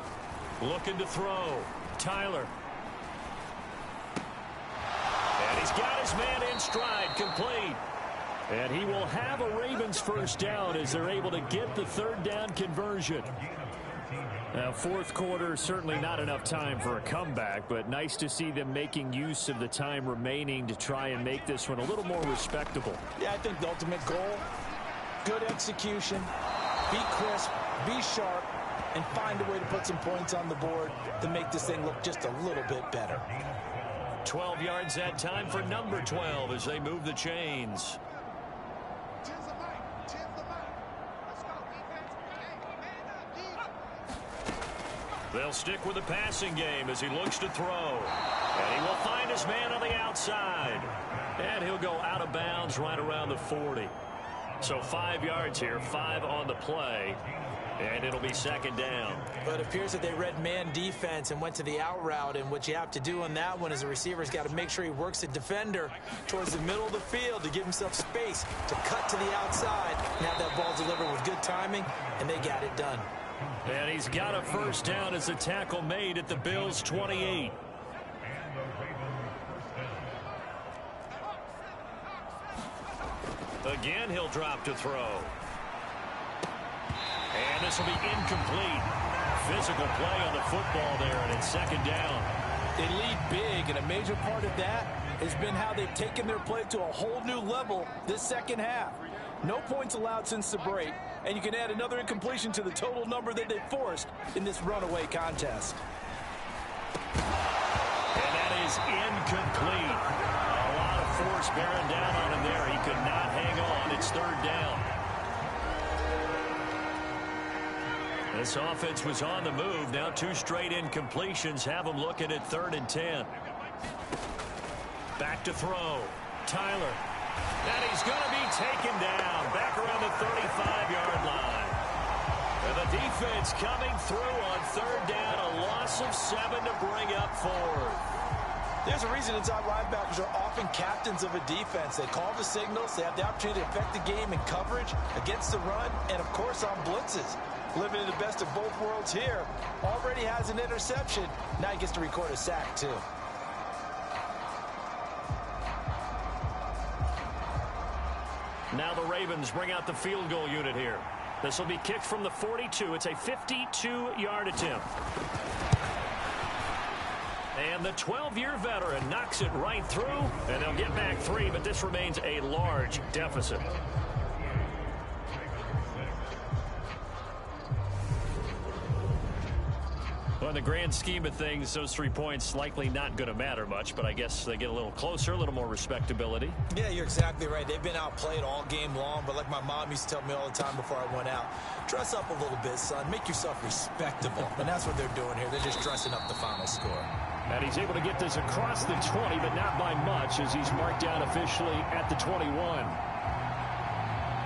Looking to throw. Tyler. And he's got his man in stride, complete. And he will have a Ravens 1st down as they're able to get the 3rd down conversion. Now, 4th quarter, certainly not enough time for a comeback, but nice to see them making use of the time remaining to try and make this one a little more respectable. Yeah, I think the ultimate goal, good execution, be crisp, be sharp, and find a way to put some points on the board to make this thing look just a little bit better. 12 yards that time for number 12 as they move the chains. They'll stick with the passing game as he looks to throw. And he will find his man on the outside. And he'll go out of bounds right around the 40. So 5 yards here, 5 on the play. And it'll be 2nd down. But it appears that they read man defense and went to the out route. And what you have to do on that one is the receiver's got to make sure he works the defender towards the middle of the field to give himself space to cut to the outside and have that ball delivered with good timing. And they got it done. And he's got a 1st down as a tackle made at the Bills' 28. Again, he'll drop to throw. And this will be incomplete. Physical play on the football there, and it's 2nd down. They lead big, and a major part of that has been how they've taken their play to a whole new level this 2nd half. No points allowed since the break, and you can add another incompletion to the total number that they forced in this runaway contest. And that is incomplete. A lot of force bearing down on him there. He could not hang on. It's 3rd down. This offense was on the move. Now 2 straight incompletions have them looking at 3rd and 10. Back to throw. Tyler. And he's going to be taken down back around the 35-yard line. And the defense coming through on 3rd down. A loss of 7 to bring up 4th. There's a reason inside linebackers are often captains of a defense. They call the signals. They have the opportunity to affect the game in coverage, against the run, and, of course, on blitzes. Living in the best of both worlds here. Already has an interception. Now he gets to record a sack, too. Now the Ravens bring out the field goal unit here. This will be kicked from the 42. It's a 52-yard attempt. And the 12-year veteran knocks it right through, and they'll get back 3, but this remains a large deficit. Well, in the grand scheme of things, those 3 points likely not going to matter much, but I guess they get a little closer, a little more respectability. Yeah, you're exactly right. They've been outplayed all game long, but like my mom used to tell me all the time before I went out, dress up a little bit, son. Make yourself respectable. And that's what they're doing here. They're just dressing up the final score. And he's able to get this across the 20, but not by much as he's marked down officially at the 21.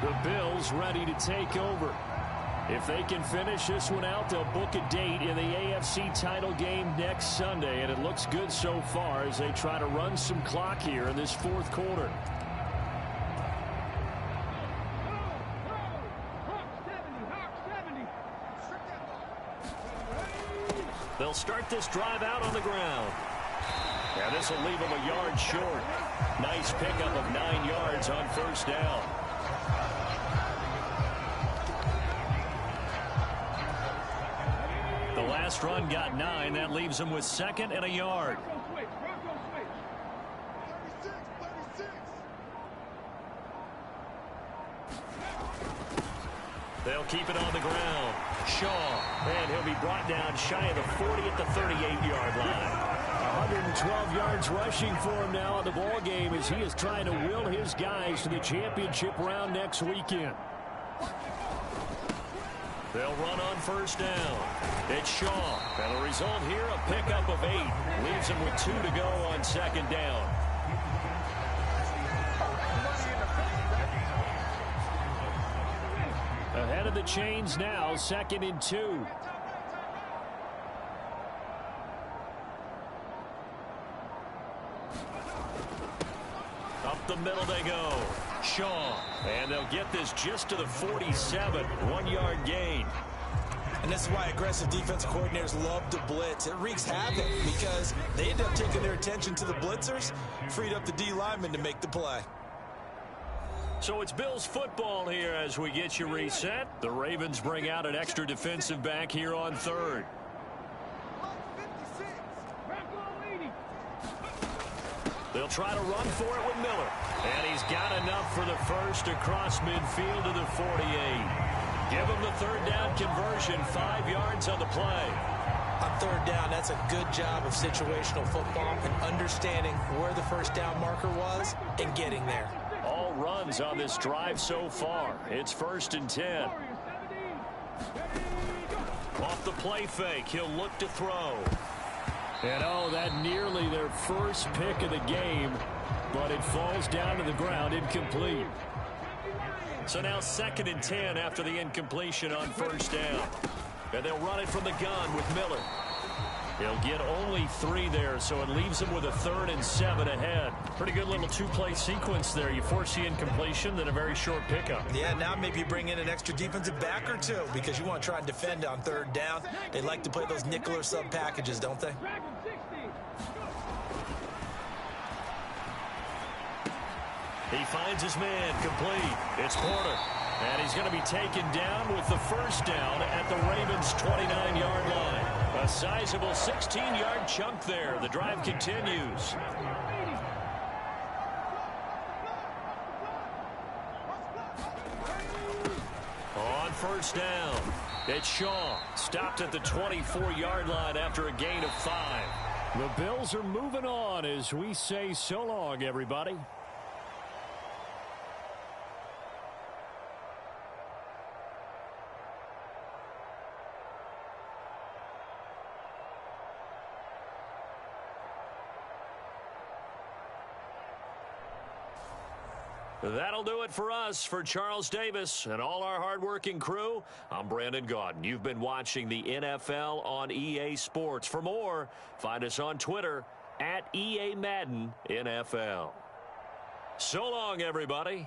The Bills ready to take over. If they can finish this one out, they'll book a date in the AFC title game next Sunday, and it looks good so far as they try to run some clock here in this fourth quarter. They'll start this drive out on the ground. Yeah, this will leave them a yard short. Nice pickup of 9 yards on first down. The last run got 9. That leaves them with 2nd and a yard. They'll keep it on the ground. Shaw, and he'll be brought down shy of the 40 at the 38-yard line. 112 yards rushing for him now in the ball game as he is trying to will his guys to the championship round next weekend. They'll run on first down. It's Shaw. And the result here, a pickup of 8. Leaves him with 2 to go on 2nd down. Ahead of the chains now, 2nd and 2. Up the middle they go. Shaw. And they'll get this just to the 47. 1-yard gain. And this is why aggressive defensive coordinators love to blitz. It wreaks havoc because they end up taking their attention to the blitzers, freed up the D lineman to make the play. So it's Bills football here as we get you reset. The Ravens bring out an extra defensive back here on 3rd. They'll try to run for it with Miller. And he's got enough for the first across midfield to the 48. Give him the 3rd down conversion, 5 yards on the play. On 3rd down, that's a good job of situational football and understanding where the first down marker was and getting there. All runs on this drive so far. It's 1st and 10. Off the play fake, he'll look to throw. And oh, that nearly their first pick of the game, but it falls down to the ground incomplete. So now 2nd and 10 after the incompletion on first down. And they'll run it from the gun with Miller. He'll get only 3 there, so it leaves him with a 3rd and 7 ahead. Pretty good little 2-play sequence there. You force the incompletion, then a very short pickup. Yeah, now maybe you bring in an extra defensive back or 2 because you want to try and defend on 3rd down. They like to play those nickel or sub packages, don't they? He finds his man complete. It's Porter. And he's going to be taken down with the first down at the Ravens' 29-yard line. A sizable 16-yard chunk there. The drive continues. On first down, it's Shaw. Stopped at the 24-yard line after a gain of 5. The Bills are moving on as we say so long, everybody. That'll do it for us. For Charles Davis and all our hardworking crew, I'm Brandon Gaudin. You've been watching the NFL on EA Sports. For more, find us on Twitter at EA Madden NFL. So long, everybody.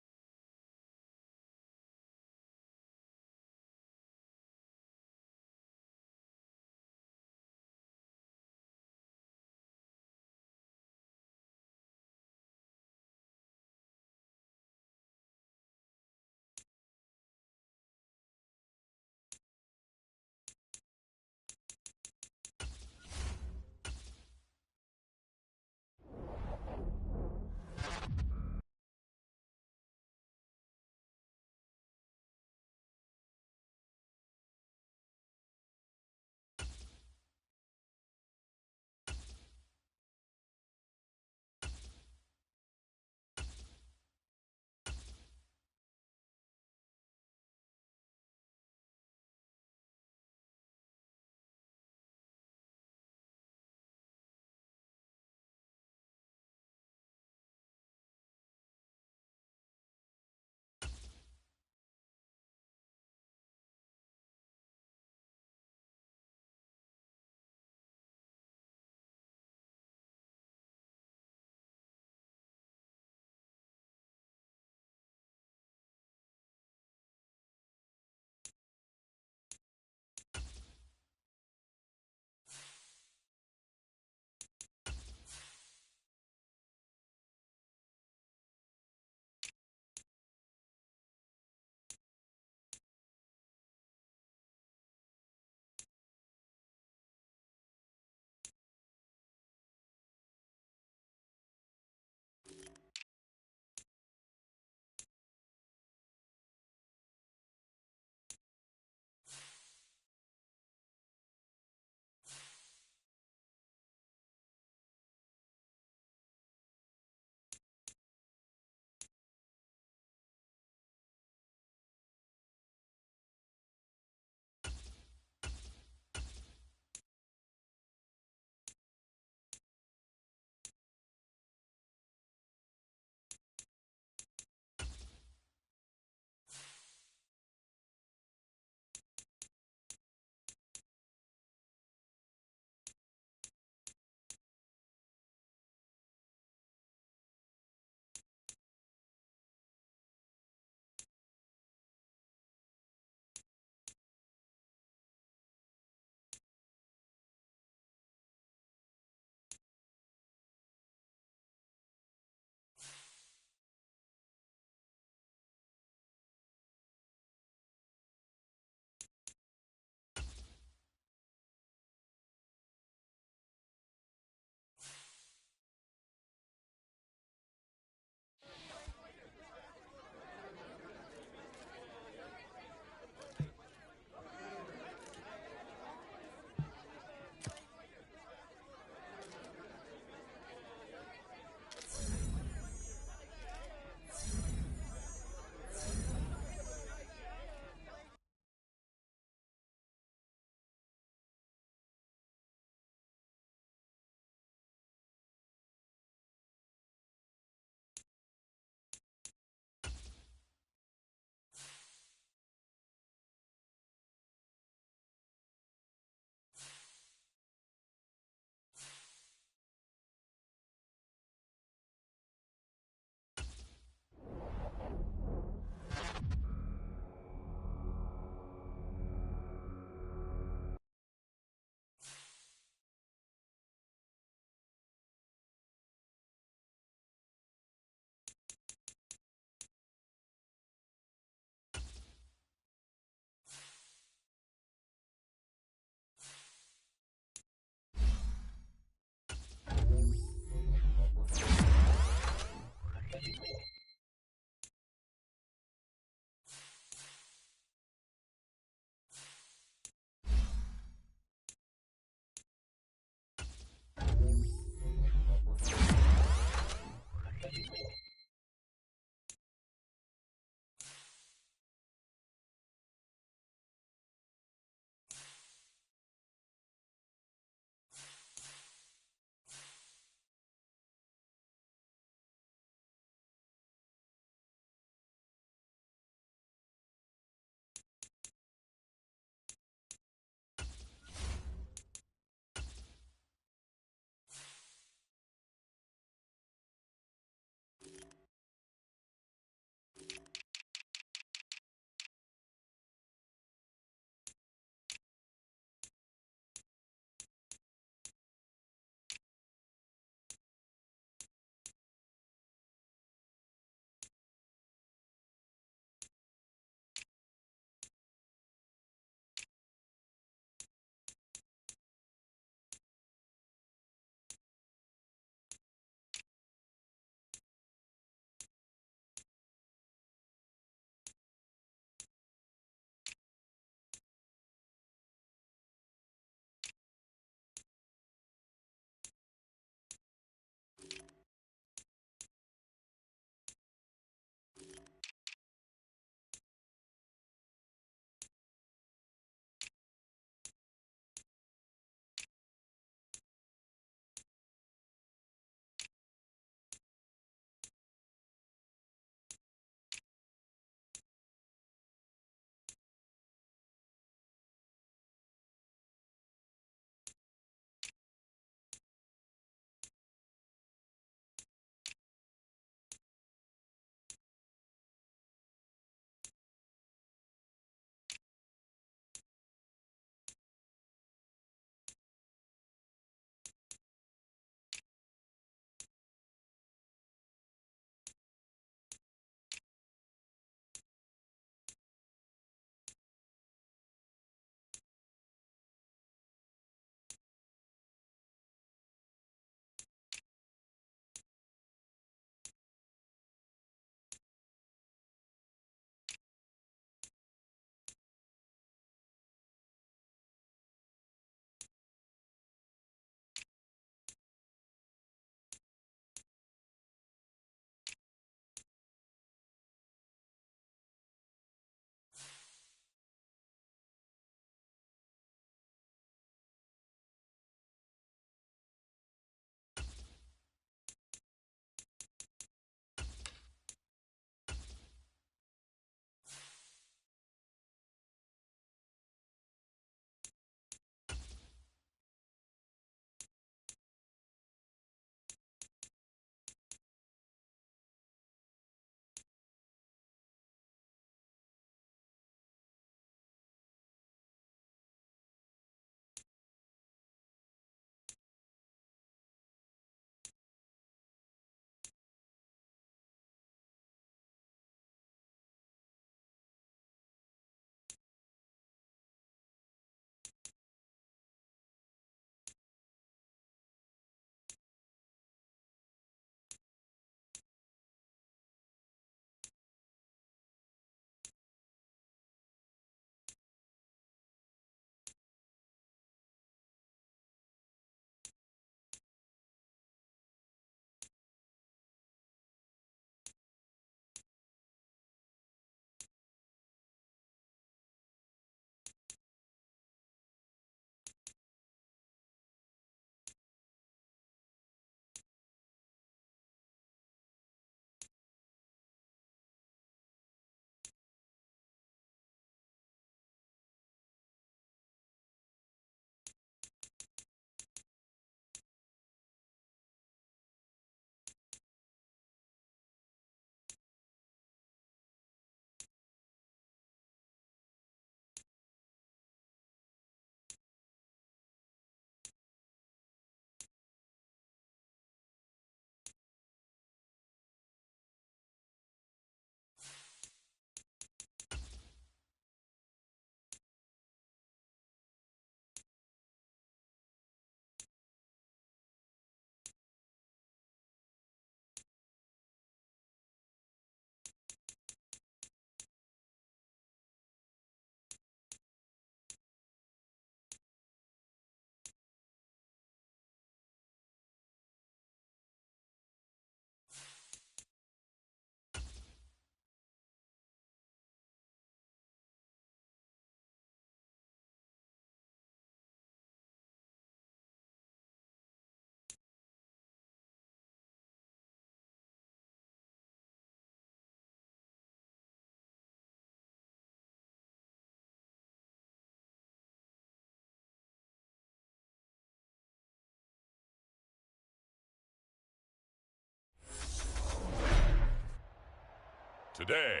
Today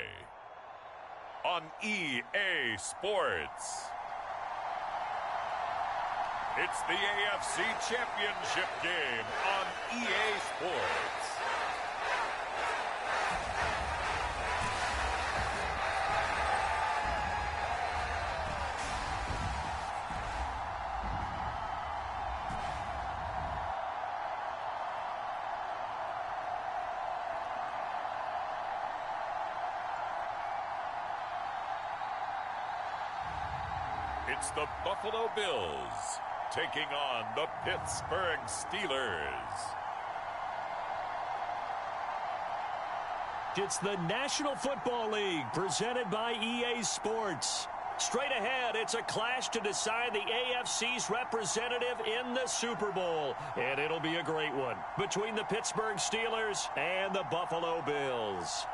on EA Sports. It's the AFC Championship game on EA Sports. It's the Buffalo Bills taking on the Pittsburgh Steelers. It's the National Football League presented by EA Sports. Straight ahead, it's a clash to decide the AFC's representative in the Super Bowl. And it'll be a great one between the Pittsburgh Steelers and the Buffalo Bills.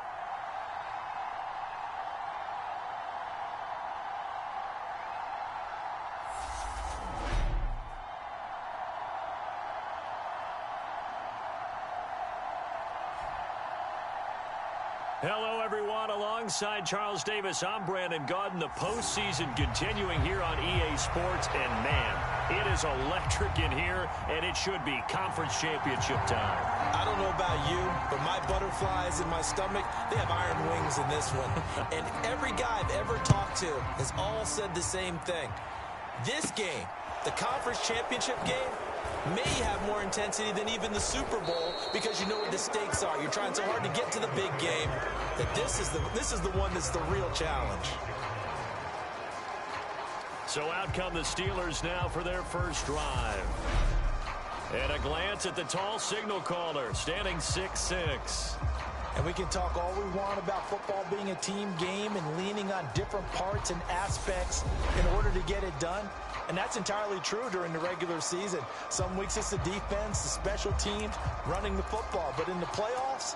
Hello, everyone. Alongside Charles Davis, I'm Brandon Gaudin. The postseason continuing here on EA Sports. And, man, it is electric in here, and it should be conference championship time. I don't know about you, but my butterflies in my stomach, they have iron wings in this one. And every guy I've ever talked to has all said the same thing. This game, the conference championship game, may have more intensity than even the Super Bowl because you know what the stakes are. You're trying so hard to get to the big game that this is the one that's the real challenge. So out come the Steelers now for their first drive. And a glance at the tall signal caller, standing 6'6". And we can talk all we want about football being a team game and leaning on different parts and aspects in order to get it done. And that's entirely true during the regular season. Some weeks it's the defense, the special teams, running the football. But in the playoffs,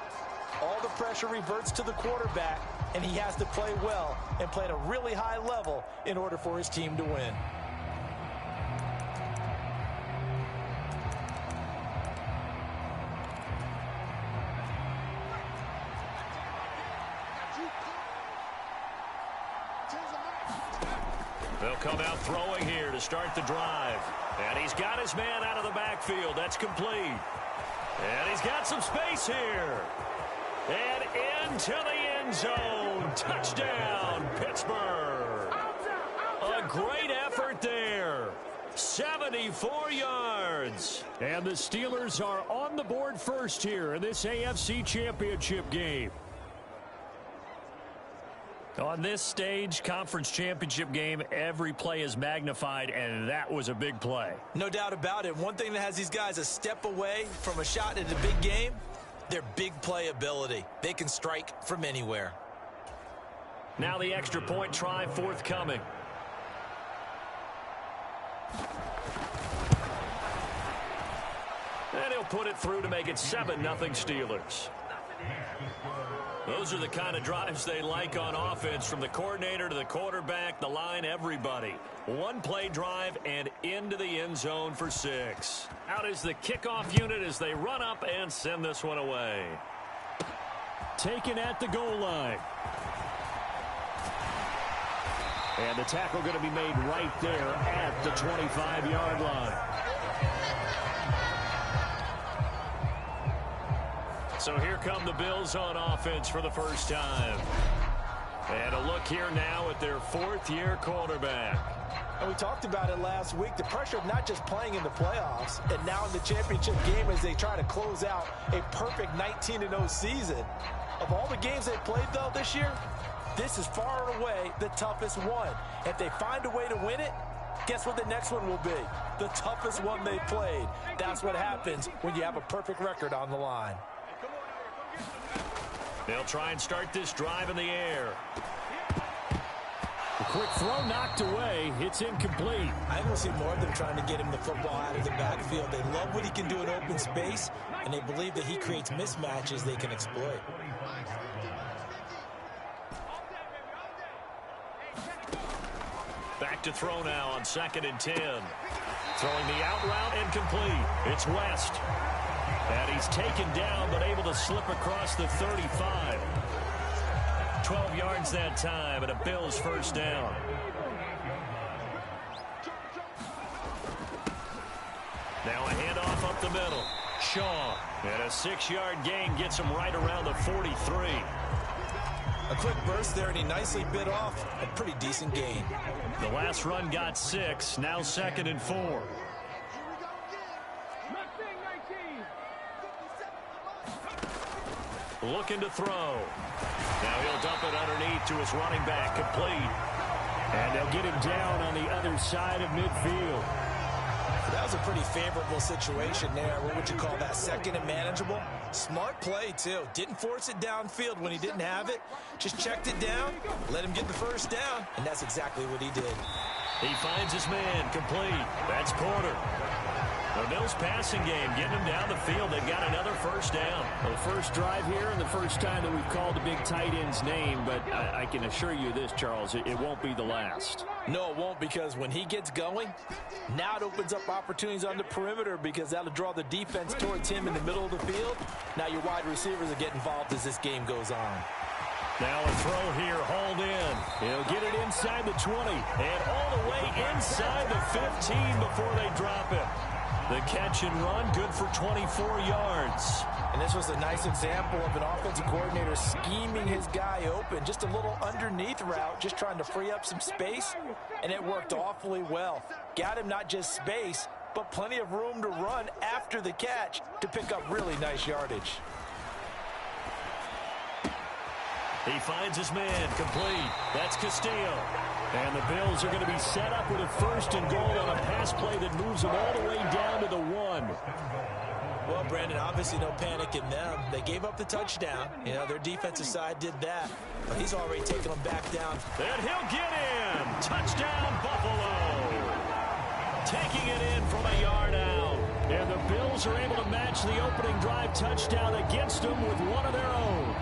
all the pressure reverts to the quarterback, and he has to play well and play at a really high level in order for his team to win. They'll come out throwing here to start the drive. And he's got his man out of the backfield. That's complete. And he's got some space here. And into the end zone. Touchdown, Pittsburgh. A great effort there. 74 yards. And the Steelers are on the board first here in this AFC Championship game. On this stage, conference championship game, every play is magnified, and that was a big play. No doubt about it. One thing that has these guys a step away from a shot at a big game, their big play ability. They can strike from anywhere. Now the extra point try forthcoming. And he'll put it through to make it 7-0 Steelers. Those are the kind of drives they like on offense, from the coordinator to the quarterback, the line, everybody. One play drive and into the end zone for 6. Out is the kickoff unit as they run up and send this one away. Taken at the goal line. And the tackle going to be made right there at the 25-yard line. So here come the Bills on offense for the first time. And a look here now at their fourth-year quarterback. And we talked about it last week, the pressure of not just playing in the playoffs and now in the championship game as they try to close out a perfect 19-0 season. Of all the games they played, though, this year, this is far and away the toughest one. If they find a way to win it, guess what the next one will be? The toughest one they played. That's what happens when you have a perfect record on the line. They'll try and start this drive in the air. A quick throw knocked away. It's incomplete. I will see more of them trying to get him the football out of the backfield. They love what he can do in open space, and they believe that he creates mismatches they can exploit. Back to throw now on 2nd and 10. Throwing the out route and complete. It's West. And he's taken down but able to slip across the 35. 12 yards that time, and a Bills first down. Now a handoff up the middle. Shaw, and a 6-yard gain gets him right around the 43. A quick burst there, and he nicely bit off a pretty decent gain. The last run got 6, now 2nd and 4. Looking to throw. Now he'll dump it underneath to his running back, complete. And they'll get him down on the other side of midfield. That was a pretty favorable situation there. What would you call that? Second and manageable? Smart play, too. Didn't force it downfield when he didn't have it. Just checked it down, let him get the first down, and that's exactly what he did. He finds his man, complete. That's Porter. The Bills passing game, getting them down the field. They've got another first down. The first drive here and the first time that we've called the big tight end's name, but I can assure you this, Charles, it won't be the last. No, it won't, because when he gets going, now it opens up opportunities on the perimeter because that'll draw the defense towards him in the middle of the field. Now your wide receivers will get involved as this game goes on. Now a throw here, hauled in. He'll get it inside the 20. And all the way inside the 15 before they drop it. The catch and run, good for 24 yards. And this was a nice example of an offensive coordinator scheming his guy open. Just a little underneath route, just trying to free up some space, and it worked awfully well. Got him not just space, but plenty of room to run after the catch to pick up really nice yardage. He finds his man, complete. That's Castillo. And the Bills are going to be set up with a 1st and goal on a pass play that moves them all the way down to the 1. Well, Brandon, obviously no panic in them. They gave up the touchdown. You know, their defensive side did that. But he's already taken them back down. And he'll get in. Touchdown, Buffalo. Taking it in from a yard out. And the Bills are able to match the opening drive touchdown against them with one of their own.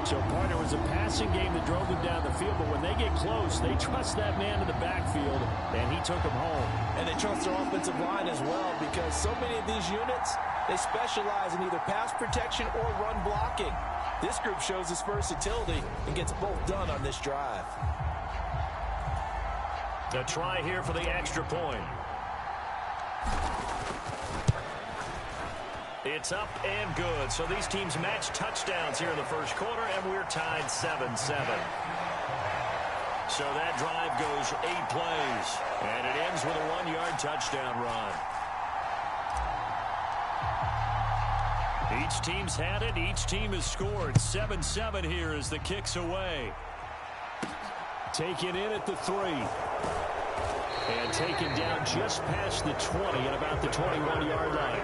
So, partner, was a passing game that drove them down the field, but when they get close, they trust that man in the backfield, and he took them home. And they trust their offensive line as well, because so many of these units, they specialize in either pass protection or run blocking. This group shows its versatility and gets both done on this drive. A try here for the extra point. It's up and good. So these teams match touchdowns here in the first quarter, and we're tied 7-7. So that drive goes 8 plays, and it ends with a 1-yard touchdown run. Each team's had it. Each team has scored. 7-7 here as the kick's away. Taken in at the 3. And taken down just past the 20 at about the 21-yard line.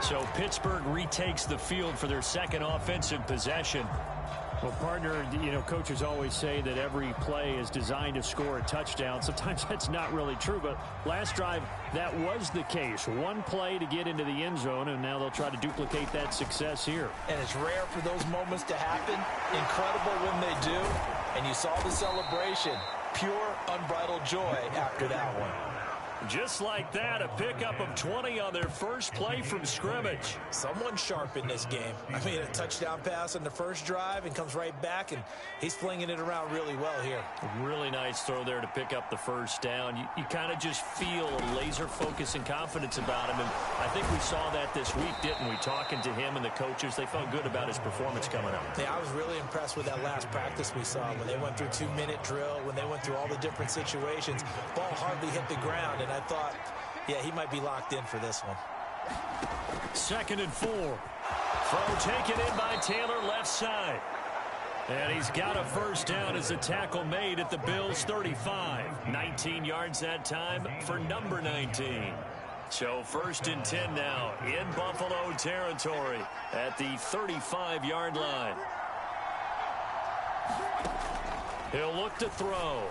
So Pittsburgh retakes the field for their second offensive possession. Well, partner, you know, coaches always say that every play is designed to score a touchdown. Sometimes that's not really true, but last drive, that was the case. One play to get into the end zone, and now they'll try to duplicate that success here. And it's rare for those moments to happen. Incredible when they do. And you saw the celebration. Pure, unbridled joy after that one. Just like that, a pickup of 20 on their first play from scrimmage. Someone sharp in this game. I mean, a touchdown pass on the first drive and comes right back, and he's flinging it around really well here. A really nice throw there to pick up the first down. You kind of just feel a laser focus and confidence about him, and I think we saw that this week, didn't we? Talking to him and the coaches, they felt good about his performance coming up. Yeah, I was really impressed with that last practice we saw when they went through 2-minute drill, when they went through all the different situations. Ball hardly hit the ground, and I thought, yeah, he might be locked in for this one. 2nd and 4. Throw taken in by Taylor, left side. And he's got a first down as a tackle made at the Bills' 35. 19 yards that time for number 19. So 1st and 10 now in Buffalo territory at the 35-yard line. He'll look to throw.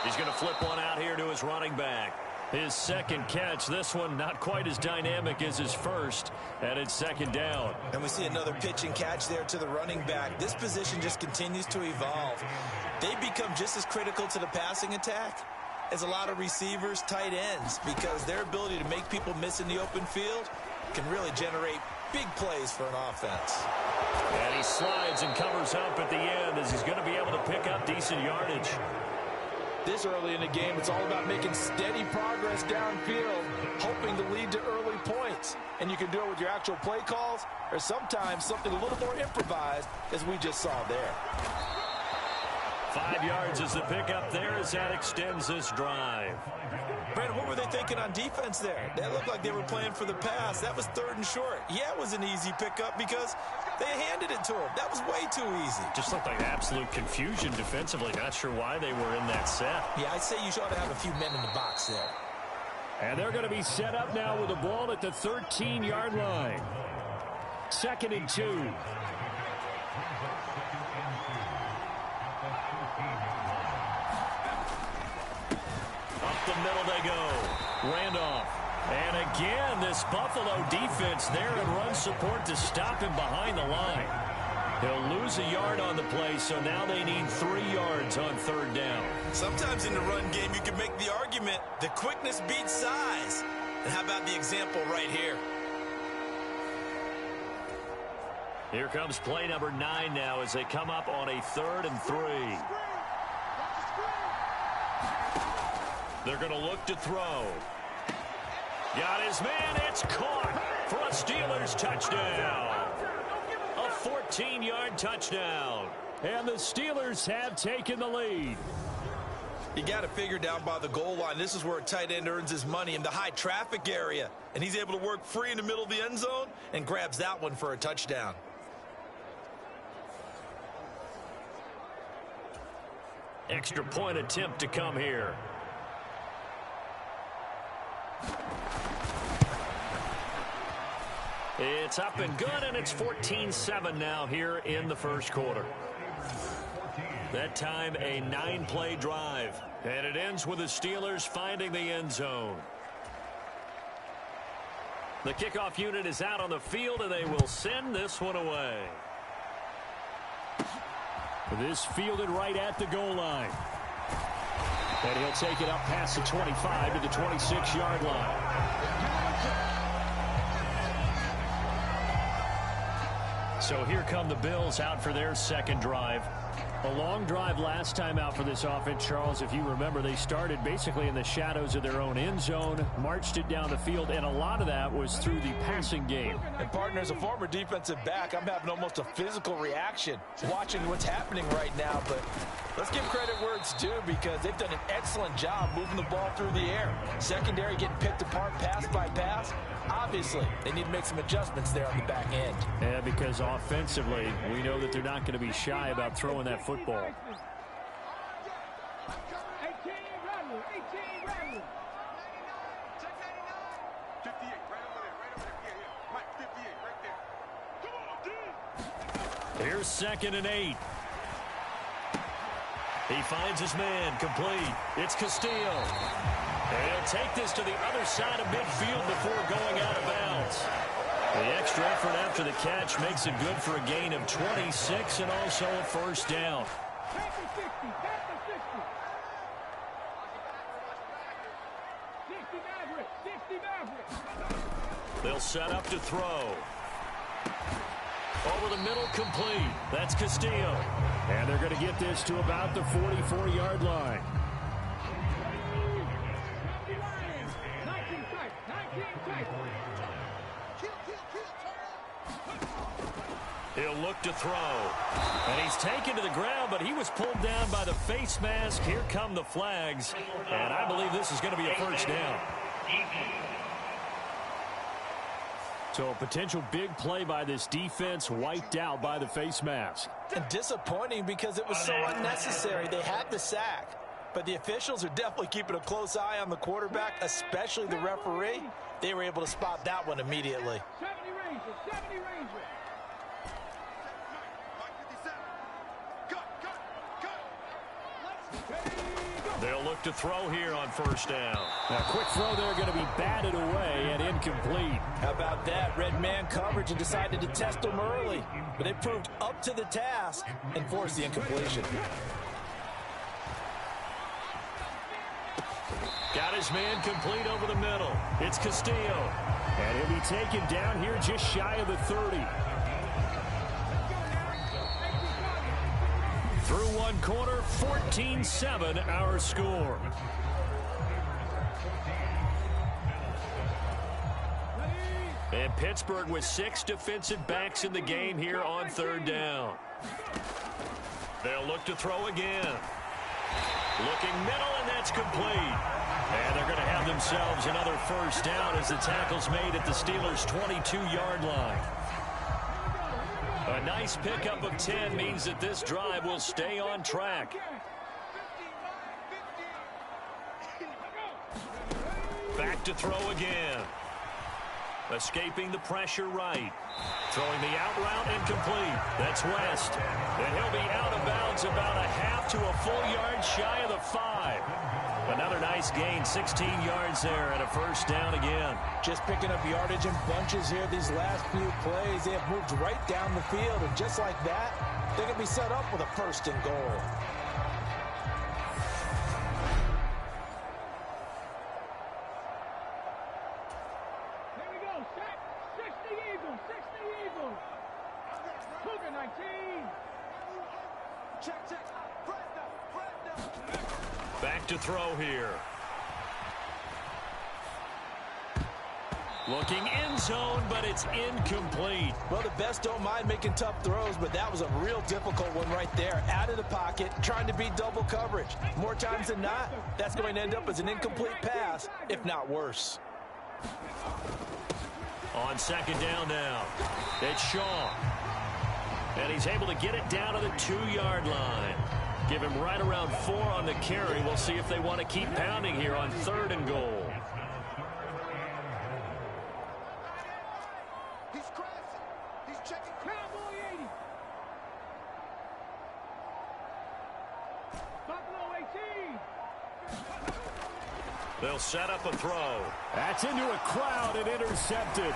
He's going to flip one out here to his running back. His second catch, this one not quite as dynamic as his first, and it's 2nd down. And we see another pitch and catch there to the running back. This position just continues to evolve. They become just as critical to the passing attack as a lot of receivers, tight ends, because their ability to make people miss in the open field can really generate Big plays for an offense. And he slides and covers up at the end as he's going to be able to pick up decent yardage. This early in the game, it's all about making steady progress downfield, hoping to lead to early points. And you can do it with your actual play calls or sometimes something a little more improvised, as we just saw there. 5 yards is the pickup there as that extends this drive. Brandon, what were they thinking on defense there? That looked like they were playing for the pass. That was 3rd and short. Yeah, it was an easy pickup because they handed it to him. That was way too easy. Just looked like absolute confusion defensively. Not sure why they were in that set. Yeah, I'd say you ought to have a few men in the box there. And they're going to be set up now with the ball at the 13-yard line. 2nd and 2. Up the middle they go. Randolph. And again, this Buffalo defense there in run support to stop him behind the line. He'll lose a yard on the play, so now they need 3 yards on 3rd down. Sometimes in the run game, you can make the argument that quickness beats size. And how about the example right here? Here comes play number 9 now as they come up on a 3rd and 3. They're going to look to throw. Got his man. It's caught for a Steelers touchdown. A 14-yard touchdown. And the Steelers have taken the lead. You got to figure down by the goal line. This is where a tight end earns his money, in the high traffic area. And he's able to work free in the middle of the end zone and grabs that one for a touchdown. Extra point attempt to come here. It's up and good, and it's 14-7 now here in the first quarter. That time a 9-play drive, and it ends with the Steelers finding the end zone. The kickoff unit is out on the field, and they will send this one away. This fielded right at the goal line. And he'll take it up past the 25 to the 26-yard line. So here come the Bills out for their second drive. A long drive last time out for this offense, Charles. If you remember, they started basically in the shadows of their own end zone, marched it down the field, and a lot of that was through the passing game. And, partner, as a former defensive back, I'm having almost a physical reaction watching what's happening right now. But let's give credit where it's due, because they've done an excellent job moving the ball through the air. Secondary getting picked apart pass by pass. Obviously, they need to make some adjustments there on the back end. Yeah, because offensively, we know that they're not going to be shy about throwing that football. 18 Rattler, 18 Rattler. 58, right over there, yeah. Mike, 58, right there. Come on, dude. Here's 2nd and 8. He finds his man, complete. It's Castillo. And he'll take this to the other side of midfield before going out of bounds. The extra effort after the catch makes it good for a gain of 26 and also a first down. Panther 60, Panther 60. 60 Maverick, 60 Maverick. They'll set up to throw. Over the middle, complete. That's Castillo. And they're going to get this to about the 44-yard line. 19 tight, 19 tight. He'll look to throw. And he's taken to the ground, but he was pulled down by the face mask. Here come the flags. And I believe this is going to be a first down. So a potential big play by this defense wiped out by the face mask. And disappointing because it was so unnecessary. They had the sack. But the officials are definitely keeping a close eye on the quarterback, especially the referee. They were able to spot that one immediately. 70 Ranger, 70 Ranger. They'll look to throw here on first down. A quick throw there going to be batted away and incomplete. How about that? Red man coverage and decided to test them early. But they proved up to the task and forced the incompletion. Got his man complete over the middle. It's Castillo. And he'll be taken down here just shy of the 30. Through one quarter, 14-7 our score. And Pittsburgh with 6 defensive backs in the game here on third down. They'll look to throw again. Looking middle, and that's complete. And they're going to have themselves another first down as the tackle's made at the Steelers' 22-yard line. A nice pickup of 10 means that this drive will stay on track. Back to throw again. Escaping the pressure right. Throwing the out route incomplete. That's West. And he'll be out of bounds about a half to a full yard shy of the 5. Another nice gain, 16 yards there and a first down again. Just picking up yardage in bunches here these last few plays. They have moved right down the field, and just like that, they're going to be set up with a first and goal. Back to throw here. Looking end zone, but it's incomplete. Well, the best don't mind making tough throws, but that was a real difficult one right there. Out of the pocket, trying to beat double coverage. More times than not, that's going to end up as an incomplete pass, if not worse. On second down now, it's Shaw. And he's able to get it down to the 2-yard line. Give him right around 4 on the carry. We'll see if they want to keep pounding here on third and goal. He's crashing. He's checking. Cowboy 80. Buffalo 18. They'll set up a throw. That's into a crowd and intercepted.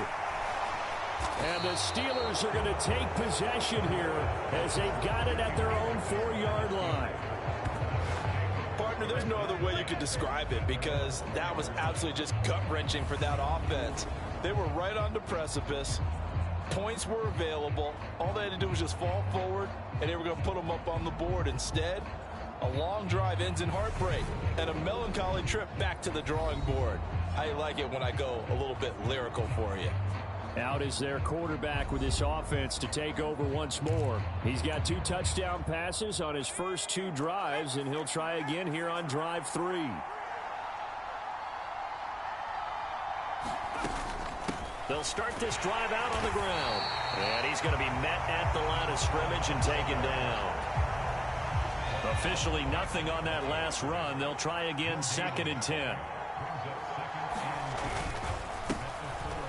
And the Steelers are going to take possession here as they've got it at their own 4-yard line. Partner, there's no other way you could describe it because that was absolutely just gut-wrenching for that offense. They were right on the precipice. Points were available. All they had to do was just fall forward, and they were going to put them up on the board. Instead, a long drive ends in heartbreak and a melancholy trip back to the drawing board. I like it when I go a little bit lyrical for you. Out is their quarterback with this offense to take over once more. He's got 2 touchdown passes on his first 2 drives, and he'll try again here on drive 3. They'll start this drive out on the ground. And he's going to be met at the line of scrimmage and taken down. Officially nothing on that last run. They'll try again 2nd and 10.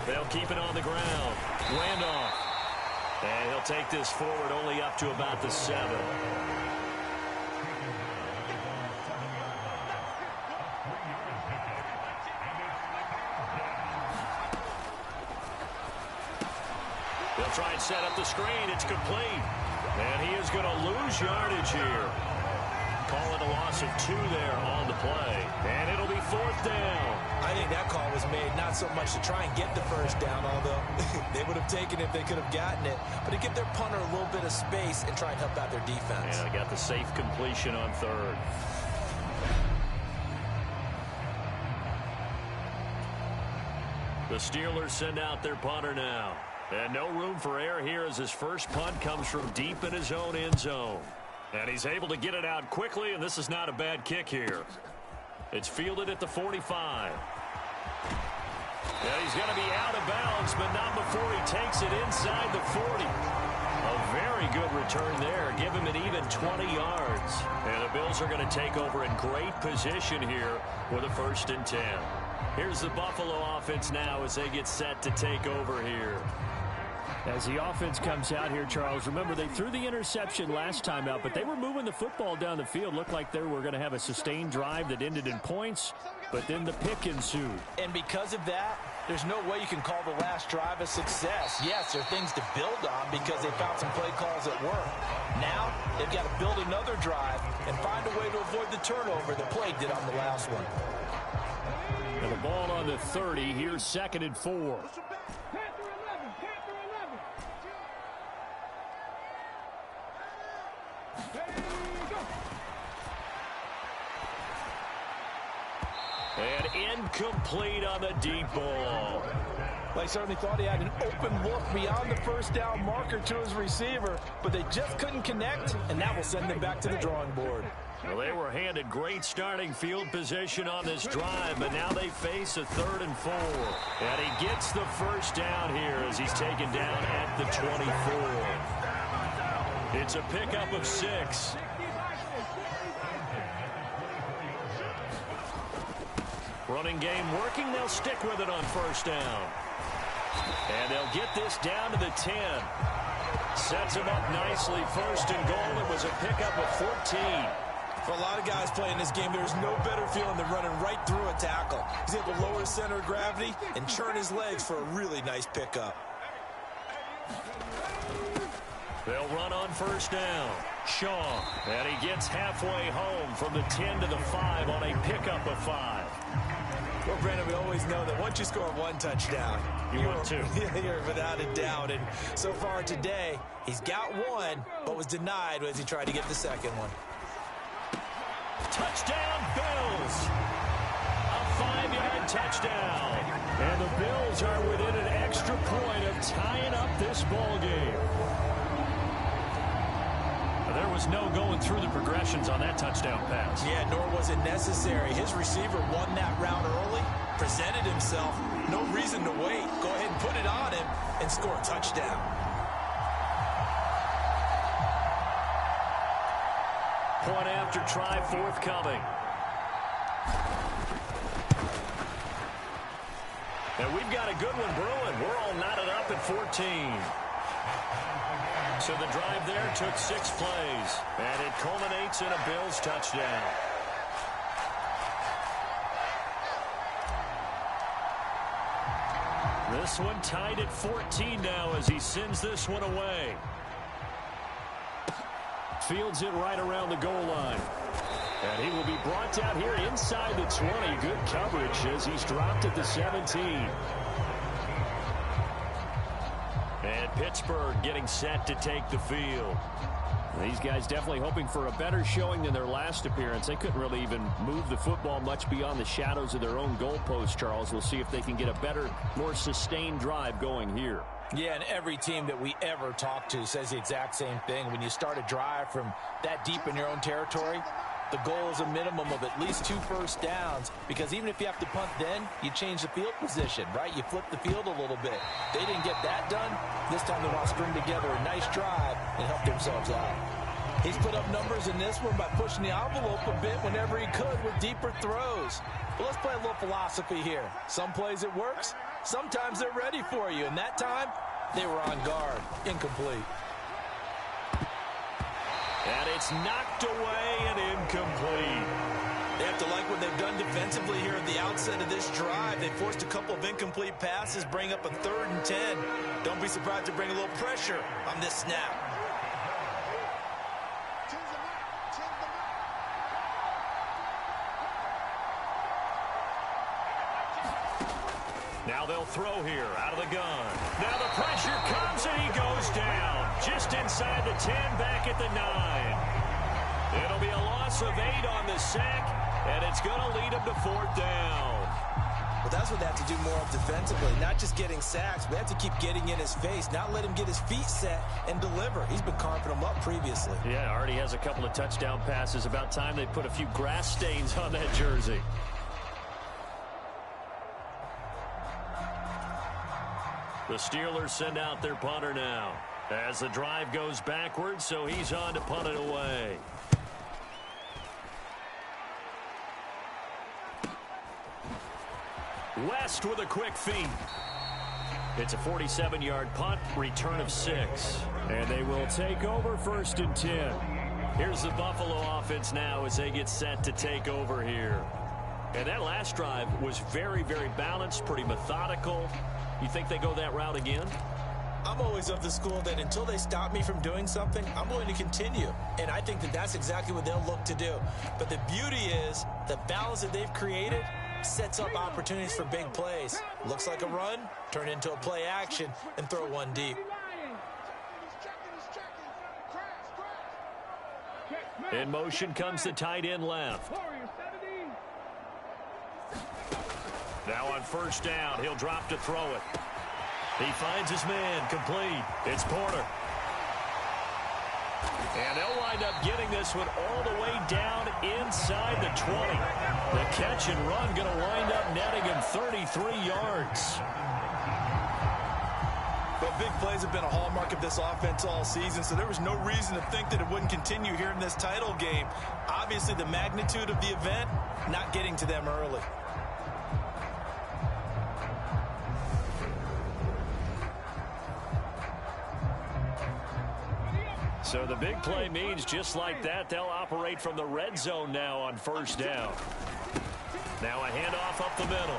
They'll keep it on the ground. Randolph. And he'll take this forward only up to about the 7. They'll try and set up the screen. It's complete. And he is going to lose yardage here. Call it a loss of 2 there on the play. And it'll be 4th down. I think that call was made not so much to try and get the first down, although they would have taken it if they could have gotten it, but to give their punter a little bit of space and try and help out their defense. And they got the safe completion on 3rd. The Steelers send out their punter now. And no room for error here as his first punt comes from deep in his own end zone. And he's able to get it out quickly, and this is not a bad kick here. It's fielded at the 45. And he's going to be out of bounds, but not before he takes it inside the 40. A very good return there. Give him an even 20 yards. And the Bills are going to take over in great position here with a 1st and 10. Here's the Buffalo offense now as they get set to take over here. As the offense comes out here, Charles, remember they threw the interception last time out, but they were moving the football down the field. Looked like they were going to have a sustained drive that ended in points, but then the pick ensued. And because of that, there's no way you can call the last drive a success. Yes, there are things to build on because they found some play calls that work. Now, they've got to build another drive and find a way to avoid the turnover that plagued it on the last one. And the ball on the 30. Here's 2nd and 4. And incomplete on the deep ball. They certainly thought he had an open look beyond the first down marker to his receiver, but they just couldn't connect, and that will send them back to the drawing board. Well, they were handed great starting field position on this drive, but now they face a 3rd and 4. And he gets the first down here as he's taken down at the 24. It's a pickup of 6. Running game working. They'll stick with it on first down. And they'll get this down to the 10. Sets him up nicely. 1st and goal. It was a pickup of 14. For a lot of guys playing this game, there's no better feeling than running right through a tackle. He's able to lower his center of gravity and churn his legs for a really nice pickup. They'll run on first down. Shaw. And he gets halfway home from the 10 to the 5 on a pickup of 5. Well, Brandon, we always know that once you score 1 touchdown, you're 2. You're without a doubt. And so far today, he's got 1, but was denied as he tried to get the 2nd one. Touchdown, Bills. A 5-yard touchdown. And the Bills are within an extra point of tying up this ball game. There was no going through the progressions on that touchdown pass. Yeah, nor was it necessary. His receiver won that route early, presented himself. No reason to wait. Go ahead and put it on him and score a touchdown. Point after try forthcoming. And we've got a good one brewing. We're all knotted up at 14. So the drive there took 6 plays. And it culminates in a Bills touchdown. This one tied at 14 now as he sends this one away. Fields it right around the goal line. And he will be brought down here inside the 20. Good coverage as he's dropped at the 17. And Pittsburgh getting set to take the field. These guys definitely hoping for a better showing than their last appearance. They couldn't really even move the football much beyond the shadows of their own goalpost, Charles. We'll see if they can get a better, more sustained drive going here. Yeah, and every team that we ever talk to says the exact same thing. When you start a drive from that deep in your own territory, the goal is a minimum of at least 2 first downs, because even if you have to punt then, you change the field position, right? You flip the field a little bit. They didn't get that done. This time they want to string together a nice drive and help themselves out. He's put up numbers in this one by pushing the envelope a bit whenever he could with deeper throws. But let's play a little philosophy here. Some plays it works. Sometimes they're ready for you. And that time, they were on guard. Incomplete. And it's knocked away and incomplete. They have to like what they've done defensively here at the outset of this drive. They forced a couple of incomplete passes, bring up a 3rd and 10. Don't be surprised to bring a little pressure on this snap. Now they'll throw here out of the gun. Now the pressure comes and he goes down. Just inside the 10, back at the 9. It'll be a loss of 8 on the sack, and it's going to lead him to 4th down. Well, that's what they have to do more of defensively, not just getting sacks, but they have to keep getting in his face, not let him get his feet set and deliver. He's been carving them up previously. Yeah, already has a couple of touchdown passes. About time they put a few grass stains on that jersey. The Steelers send out their punter now as the drive goes backwards, so he's on to punt it away. West with a quick feed. It's a 47-yard punt, return of 6. And they will take over 1st and 10. Here's the Buffalo offense now as they get set to take over here. And that last drive was very, very balanced, pretty methodical. You think they go that route again? I'm always of the school that until they stop me from doing something, I'm going to continue. And I think that that's exactly what they'll look to do. But the beauty is the balance that they've created sets up opportunities for big plays. Looks like a run, turn into a play action, and throw one deep. In motion comes the tight end left. Now on first down, he'll drop to throw it. He finds his man, complete. It's Porter. And they'll wind up getting this one all the way down inside the 20. The catch and run going to wind up netting him 33 yards. But big plays have been a hallmark of this offense all season, so there was no reason to think that it wouldn't continue here in this title game. Obviously, the magnitude of the event, not getting to them early. So the big play means just like that, they'll operate from the red zone now on first down. Now a handoff up the middle.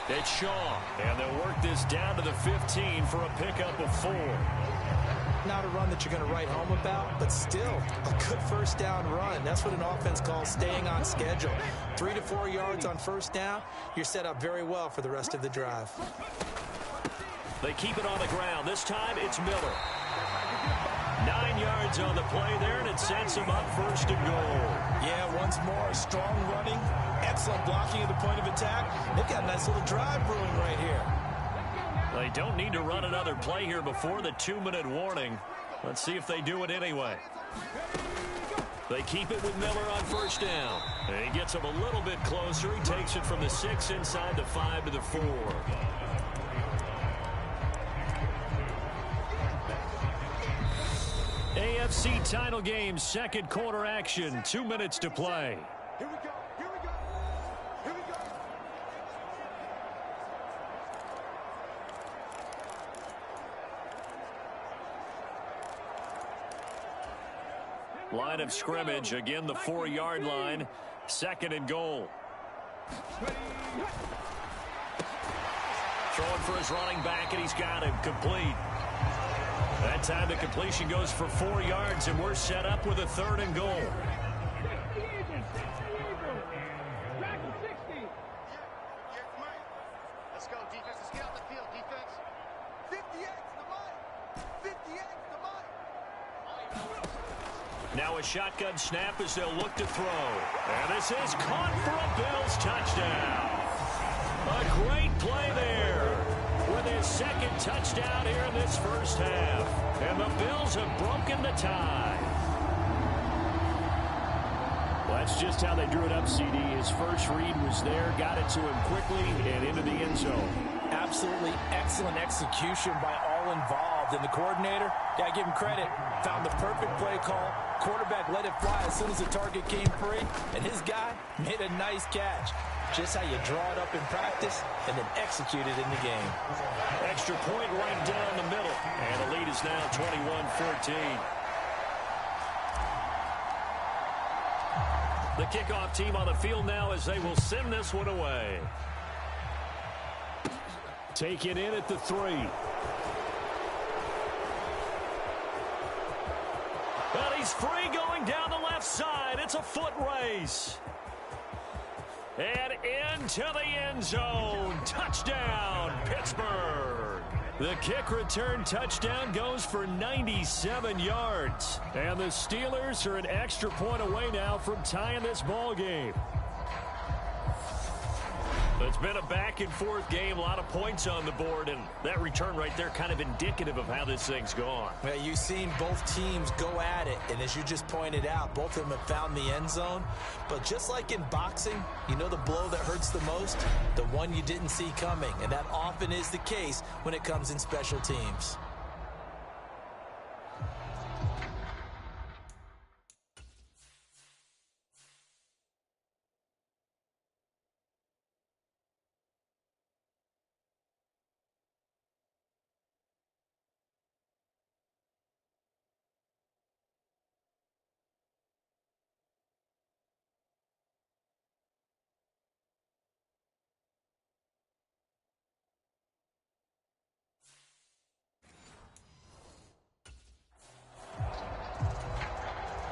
It's Shaw, and they'll work this down to the 15 for a pickup of 4. Not a run that you're going to write home about, but still a good first down run. That's what an offense calls staying on schedule. 3 to 4 yards on first down, you're set up very well for the rest of the drive. They keep it on the ground. This time it's Miller. 9 yards on the play there, and it sets him up first and goal. Yeah, once more, strong running, excellent blocking at the point of attack. They've got a nice little drive brewing right here. They don't need to run another play here before the 2-minute warning. Let's see if they do it anyway. They keep it with Miller on first down. And he gets him a little bit closer. He takes it from the 6 inside the 5 to the 4. AFC title game, second quarter action, 2 minutes to play. Here we go. Here we go. Here we go. Line of scrimmage, again the 4-yard line, second and goal. Throwing for his running back, and he's got him complete. That time the completion goes for 4 yards, and we're set up with a 3rd and goal. Let's go, defense. Let's get out the field, defense. 58's the money. 58's the money. Now a shotgun snap as they'll look to throw. And this is caught for a Bills touchdown. A great play there with his second touchdown here in this first half. And the Bills have broken the tie. Well, that's just how they drew it up, CD. His first read was there, got it to him quickly, and into the end zone. Absolutely excellent execution by all involved. And the coordinator, gotta give him credit, found the perfect play call. Quarterback let it fly as soon as the target came free, and his guy made a nice catch. Just how you draw it up in practice and then execute it in the game. Extra point right down the middle, and the lead is now 21-14. The kickoff team on the field now as they will send this one away. Take it in at the 3. But he's free going down the left side. It's a foot race. And into the end zone. Touchdown, Pittsburgh. The kick return touchdown goes for 97 yards. And the Steelers are an extra point away now from tying this ball game. It's been a back-and-forth game, a lot of points on the board, and that return right there kind of indicative of how this thing's gone. Well, you've seen both teams go at it, and as you just pointed out, both of them have found the end zone. But just like in boxing, you know the blow that hurts the most? The one you didn't see coming, and that often is the case when it comes in special teams.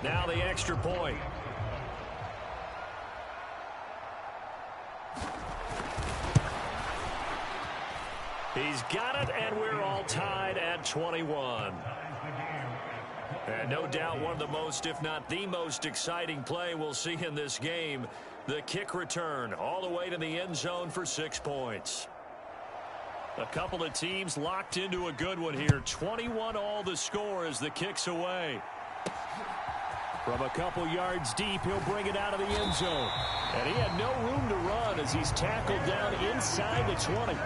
Now the extra point. He's got it, and we're all tied at 21. And no doubt one of the most, if not the most exciting play we'll see in this game. The kick return all the way to the end zone for 6 points. A couple of teams locked into a good one here. 21 all the score as the kick's away. From a couple yards deep, he'll bring it out of the end zone. And he had no room to run as he's tackled down inside the 20.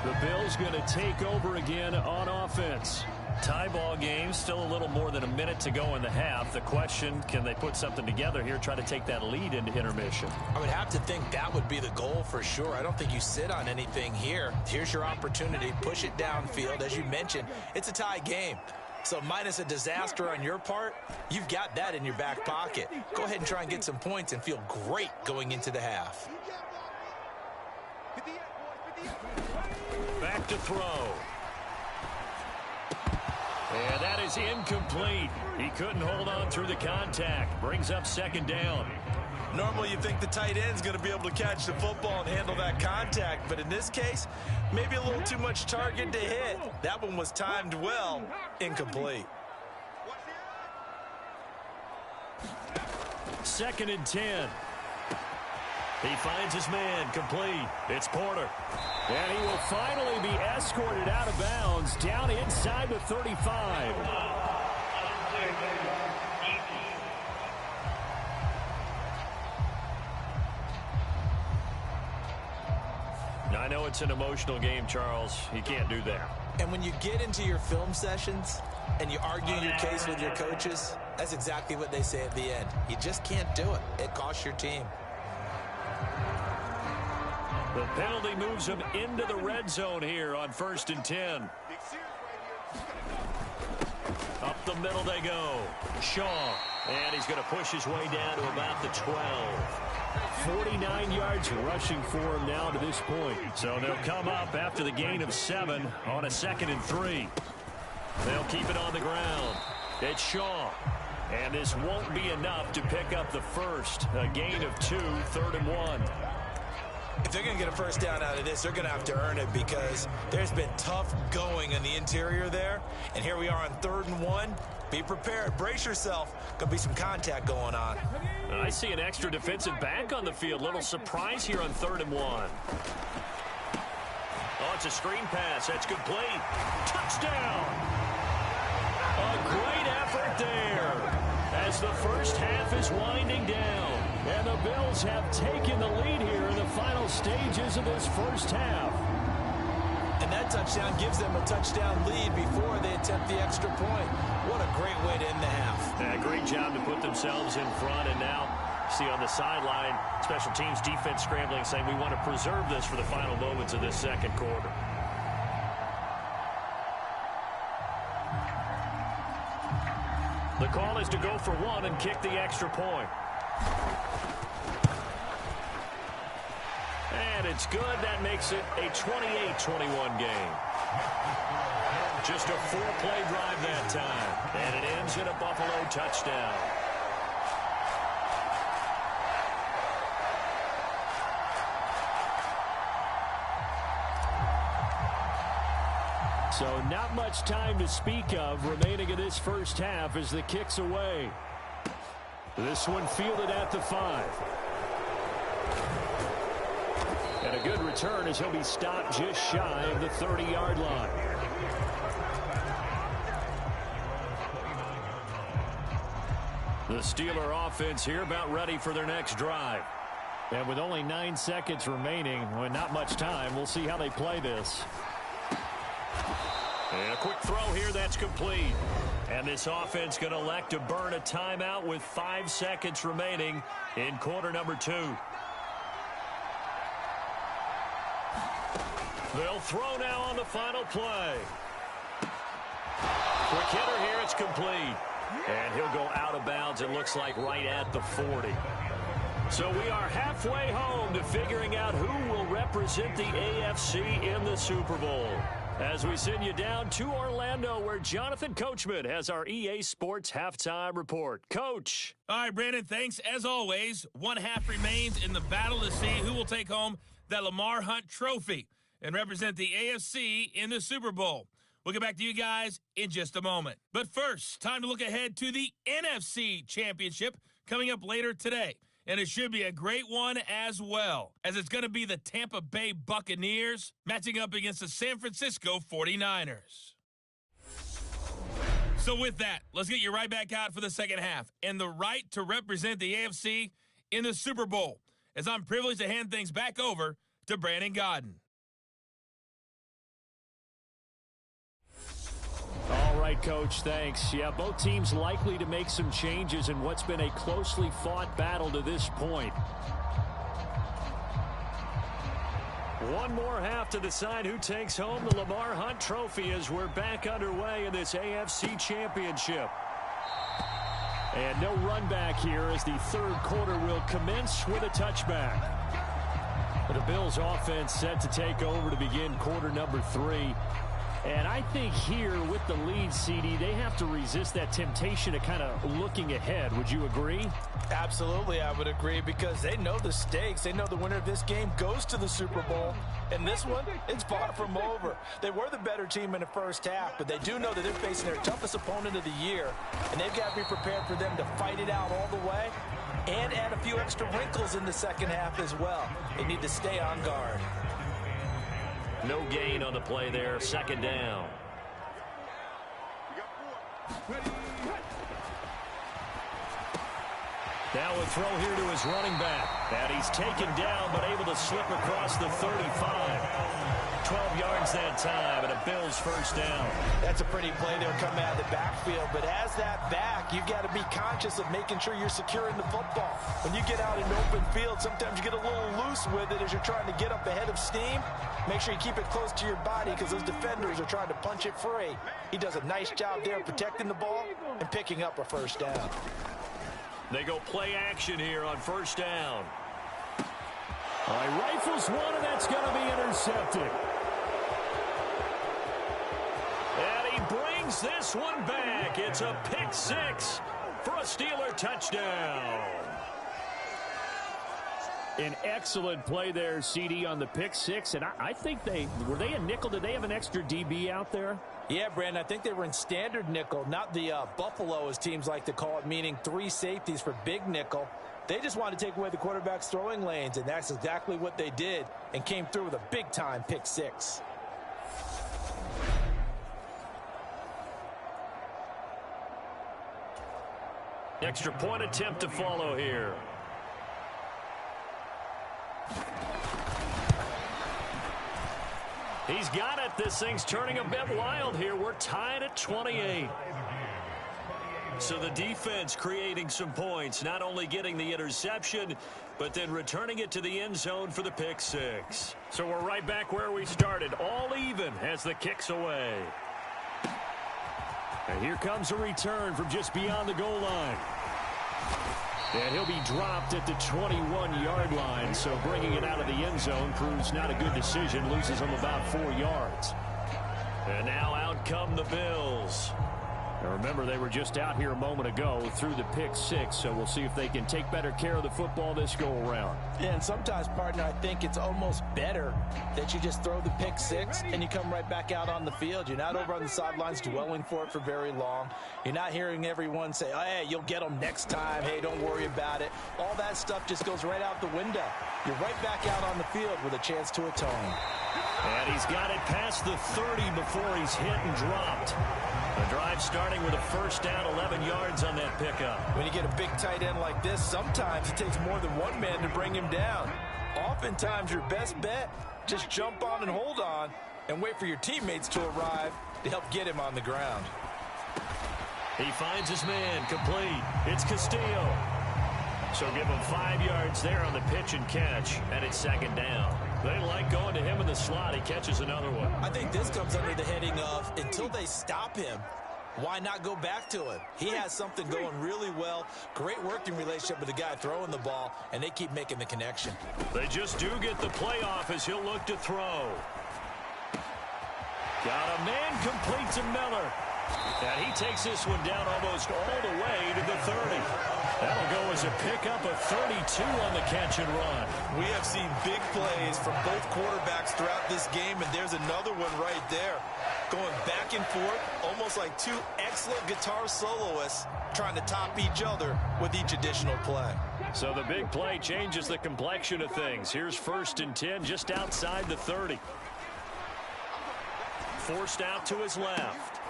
The Bills going to take over again on offense. Tie ball game, still a little more than a minute to go in the half. The question, can they put something together here, try to take that lead into intermission? I would have to think that would be the goal for sure. I don't think you sit on anything here. Here's your opportunity. Push it downfield. As you mentioned, it's a tie game. So minus a disaster on your part, you've got that in your back pocket. Go ahead and try and get some points and feel great going into the half. Back to throw. And that is incomplete. He couldn't hold on through the contact. Brings up second down. Normally you think the tight end's going to be able to catch the football and handle that contact, but in this case, maybe a little too much target to hit. That one was timed well, incomplete. 2nd and 10. He finds his man, complete. It's Porter. And he will finally be escorted out of bounds down inside the 35. I know it's an emotional game, Charles. You can't do that. And when you get into your film sessions and you argue your case with your coaches, that's exactly what they say at the end. You just can't do it. It costs your team. The penalty moves him into the red zone here on 1st and 10. Up the middle they go. Shaw. And he's going to push his way down to about the 12. 49 yards rushing for him now to this point. So they'll come up after the gain of 7 on a 2nd and 3. They'll keep it on the ground. It's Shaw. And this won't be enough to pick up the first. A gain of 2, 3rd and 1. If they're going to get a first down out of this, they're going to have to earn it because there's been tough going in the interior there. And here we are on 3rd and 1. Be prepared. Brace yourself. Going to be some contact going on. I see an extra defensive back on the field. Little surprise here on 3rd and 1. Oh, it's a screen pass. That's complete. Touchdown. A great effort there as the first half is winding down. And the Bills have taken the lead here in the final stages of this first half. And that touchdown gives them a touchdown lead before they attempt the extra point. What a great way to end the half. Yeah, great job to put themselves in front. And now, see on the sideline, special teams defense scrambling, saying we want to preserve this for the final moments of this second quarter. The call is to go for 1 and kick the extra point. And it's good. That makes it a 28-21 game. Just a 4-play drive that time. And it ends in a Buffalo touchdown. So not much time to speak of remaining in this first half as the kick's away. This one fielded at the 5. And a good return as he'll be stopped just shy of the 30-yard line. The Steeler offense here about ready for their next drive. And with only 9 seconds remaining, with not much time, we'll see how they play this. And a quick throw here, that's complete. And this offense going to elect to burn a timeout with 5 seconds remaining in quarter number 2. They'll throw now on the final play. Quick hitter here, it's complete. And he'll go out of bounds, it looks like right at the 40. So we are halfway home to figuring out who will represent the AFC in the Super Bowl. As we send you down to Orlando, where Jonathan Coachman has our EA Sports Halftime Report. Coach. All right, Brandon, thanks. As always, one half remains in the battle to see who will take home that Lamar Hunt trophy and represent the AFC in the Super Bowl. We'll get back to you guys in just a moment. But first, time to look ahead to the NFC Championship coming up later today. And it should be a great one as well, as it's going to be the Tampa Bay Buccaneers matching up against the San Francisco 49ers. So with that, let's get you right back out for the second half and the right to represent the AFC in the Super Bowl, as I'm privileged to hand things back over to Brandon Gaudin. All right, Coach, thanks. Yeah, both teams likely to make some changes in what's been a closely fought battle to this point. One more half to decide who takes home the Lamar Hunt trophy as we're back underway in this AFC Championship. And no run back here as the third quarter will commence with a touchback. The Bills offense set to take over to begin quarter number 3. And I think here with the lead, CD, they have to resist that temptation of kind of looking ahead. Would you agree? Absolutely, I would agree, because they know the stakes. They know the winner of this game goes to the Super Bowl. And this one, it's far from over. They were the better team in the first half, but they do know that they're facing their toughest opponent of the year. And they've got to be prepared for them to fight it out all the way and add a few extra wrinkles in the second half as well. They need to stay on guard. No gain on the play there. Second down. Now a throw here to his running back. And he's taken down, but able to slip across the 35. 12 yards that time, and a Bills first down. That's a pretty play. They'll come out of the backfield, but as that back, you've got to be conscious of making sure you're securing the football. When you get out in open field, sometimes you get a little loose with it as you're trying to get up ahead of steam. Make sure you keep it close to your body, because those defenders are trying to punch it free. He does a nice job there protecting the ball and picking up a first down. They go play action here on first down. All right, rifles one, and that's going to be intercepted. And he brings this one back. It's a pick six for a Steeler touchdown. An excellent play there, CD, on the pick six. And I think were they a nickel? Did they have an extra DB out there? Yeah, Brandon, I think they were in standard nickel, not the Buffalo, as teams like to call it, meaning 3 safeties for big nickel. They just wanted to take away the quarterback's throwing lanes, and that's exactly what they did, and came through with a big-time pick six. Extra point attempt to follow here. He's got it. This thing's turning a bit wild here. We're tied at 28. So the defense creating some points, not only getting the interception, but then returning it to the end zone for the pick six. So we're right back where we started, all even as the kick's away. And here comes a return from just beyond the goal line. And he'll be dropped at the 21-yard line, so bringing it out of the end zone proves not a good decision, loses him about 4 yards. And now out come the Bills. Now remember, they were just out here a moment ago through the pick six, so we'll see if they can take better care of the football this go-around. Yeah, and sometimes, partner, I think it's almost better that you just throw the pick six and you come right back out on the field. You're not over on the sidelines dwelling for it for very long. You're not hearing everyone say, oh, hey, you'll get them next time. Hey, don't worry about it. All that stuff just goes right out the window. You're right back out on the field with a chance to atone. And he's got it past the 30 before he's hit and dropped. The drive starting with a first down, 11 yards on that pickup. When you get a big tight end like this, sometimes it takes more than one man to bring him down. Oftentimes, your best bet, just jump on and hold on and wait for your teammates to arrive to help get him on the ground. He finds his man, complete. It's Castillo. So give him 5 yards there on the pitch and catch, and it's second down. They like going to him in the slot. He catches another one. I think this comes under the heading of, until they stop him, why not go back to him? He has something going really well. Great working relationship with the guy throwing the ball, and they keep making the connection. They just do get the playoff as he'll look to throw. Got a man complete to Miller. And he takes this one down almost all the way to the 30. That'll go as a pickup of 32 on the catch and run. We have seen big plays from both quarterbacks throughout this game, and there's another one right there. Going back and forth, almost like two excellent guitar soloists trying to top each other with each additional play. So the big play changes the complexion of things. Here's 1st and 10 just outside the 30. Forced out to his left.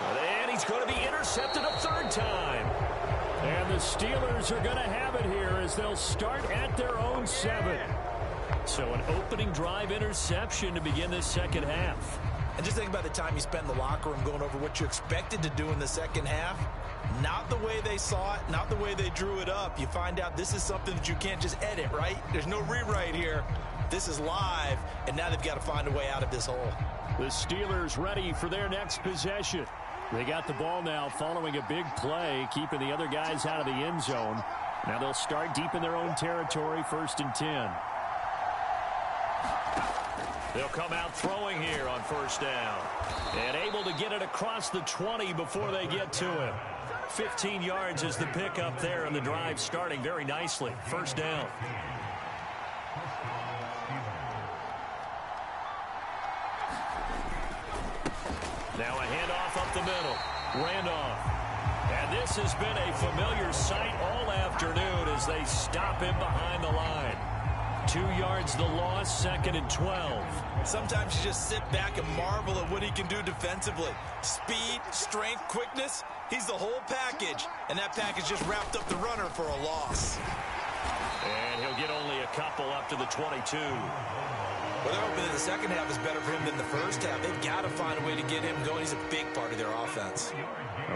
And he's going to be intercepted a 3rd time. And the Steelers are going to have it here as they'll start at their own 7. So an opening drive interception to begin this second half. And just think about the time you spent in the locker room going over what you expected to do in the second half. Not the way they saw it, not the way they drew it up. You find out this is something that you can't just edit, right? There's no rewrite here. This is live, and now they've got to find a way out of this hole. The Steelers ready for their next possession. They got the ball now following a big play, keeping the other guys out of the end zone. Now they'll start deep in their own territory, 1st and 10. They'll come out throwing here on 1st down. And able to get it across the 20 before they get to him. 15 yards is the pickup there, and the drive starting very nicely. 1st down. Now a handoff up the middle. Randolph. And this has been a familiar sight all afternoon as they stop him behind the line. 2 yards the loss, 2nd and 12. Sometimes you just sit back and marvel at what he can do defensively. Speed, strength, quickness. He's the whole package. And that package just wrapped up the runner for a loss. And he'll get only a couple up to the 22. Well, they're hoping that the second half is better for him than the first half. They've got to find a way to get him going. He's a big part of their offense.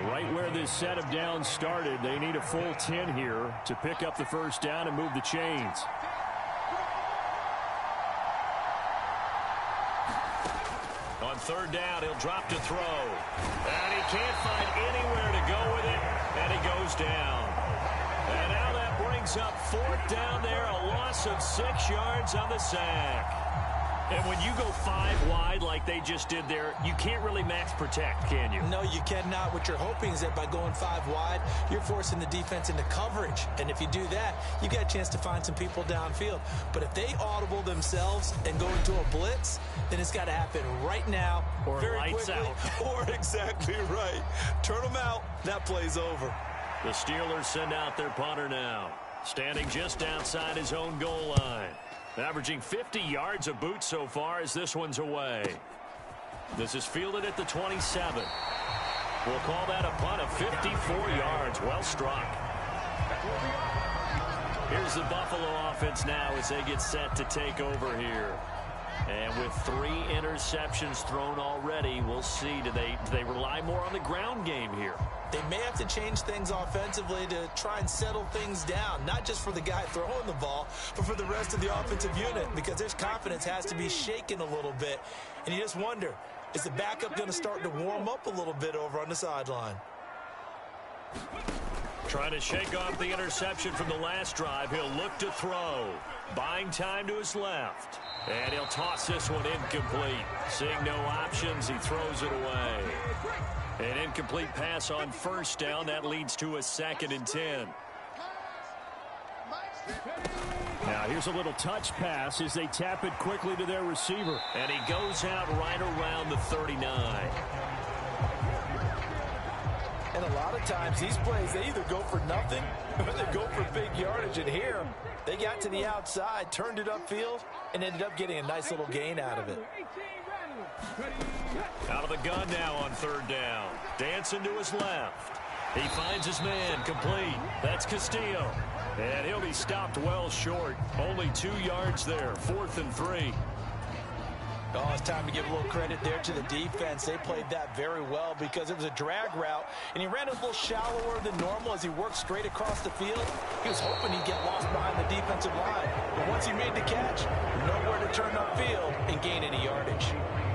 Right where this set of downs started, they need a full 10 here to pick up the 1st down and move the chains. On 3rd down, he'll drop to throw. And he can't find anywhere to go with it, and he goes down. And now that brings up 4th down there, a loss of 6 yards on the sack. And when you go 5 wide like they just did there, you can't really max protect, can you? No, you cannot. What you're hoping is that by going 5 wide, you're forcing the defense into coverage. And if you do that, you got a chance to find some people downfield. But if they audible themselves and go into a blitz, then it's got to happen right now. Or very lights quickly, out. Or exactly right. Turn them out. That play's over. The Steelers send out their punter now. Standing just outside his own goal line. Averaging 50 yards a boot so far as this one's away. This is fielded at the 27. We'll call that a punt of 54 yards. Well struck. Here's the Buffalo offense now as they get set to take over here. And with 3 interceptions thrown already, we'll see. Do they rely more on the ground game here? They may have to change things offensively to try and settle things down, not just for the guy throwing the ball, but for the rest of the offensive unit, because their confidence has to be shaken a little bit. And you just wonder, is the backup going to start to warm up a little bit over on the sideline? Trying to shake off the interception from the last drive. He'll look to throw. Buying time to his left. And he'll toss this one incomplete. Seeing no options, he throws it away. An incomplete pass on 1st down. That leads to a 2nd and 10. Now here's a little touch pass as they tap it quickly to their receiver. And he goes out right around the 39. And a lot of times these plays, they either go for nothing or they go for big yardage. And here, they got to the outside, turned it upfield, and ended up getting a nice little gain out of it. Out of the gun now on 3rd down. Dancing to his left. He finds his man complete. That's Castillo. And he'll be stopped well short. Only 2 yards there. 4th and 3. Oh, it's time to give a little credit there to the defense. They played that very well because it was a drag route, and he ran a little shallower than normal as he worked straight across the field. He was hoping he'd get lost behind the defensive line, but once he made the catch, nowhere to turn upfield and gain any yardage.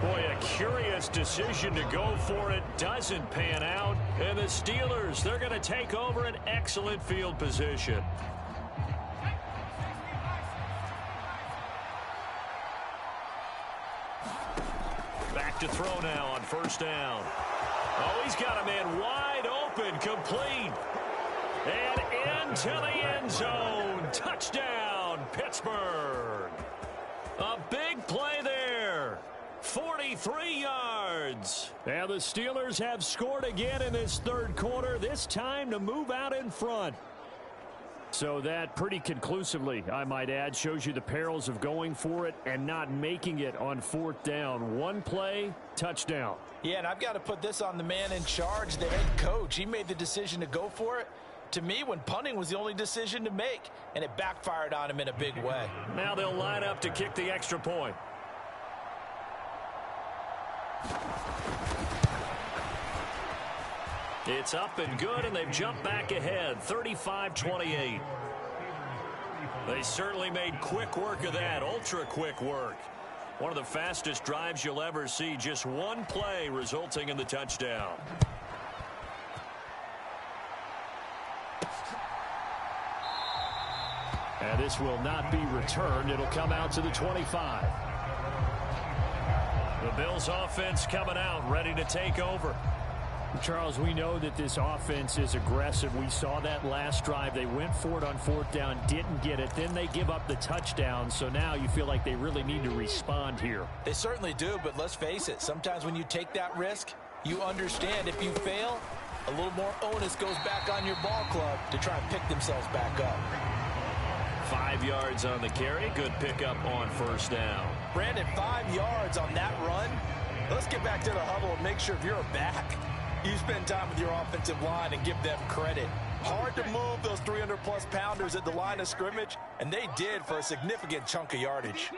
Boy, a curious decision to go for it. Doesn't pan out, and the Steelers, they're going to take over an excellent field position. Back to throw now on first down. Oh, he's got a man wide open, complete. And into the end zone. Touchdown, Pittsburgh. A big play there. 43 yards. And the Steelers have scored again in this third quarter, this time to move out in front. So that pretty conclusively, I might add, shows you the perils of going for it and not making it on fourth down. One play, touchdown. Yeah, and I've got to put this on the man in charge, the head coach. He made the decision to go for it. To me, when punting was the only decision to make, and it backfired on him in a big way. Now they'll line up to kick the extra point. It's up and good, and they've jumped back ahead, 35-28. They certainly made quick work of that, ultra-quick work. One of the fastest drives you'll ever see, just one play resulting in the touchdown. And this will not be returned. It'll come out to the 25. The Bills offense coming out, ready to take over. Charles, we know that this offense is aggressive. We saw that last drive. They went for it on fourth down, didn't get it. Then they give up the touchdown. So now you feel like they really need to respond here. They certainly do, but let's face it. Sometimes when you take that risk, you understand if you fail, a little more onus goes back on your ball club to try and pick themselves back up. 5 yards on the carry. Good pickup on first down. Brandon, 5 yards on that run. Let's get back to the huddle and make sure if you're a back, you spend time with your offensive line and give them credit. Hard to move those 300-plus pounders at the line of scrimmage, and they did for a significant chunk of yardage.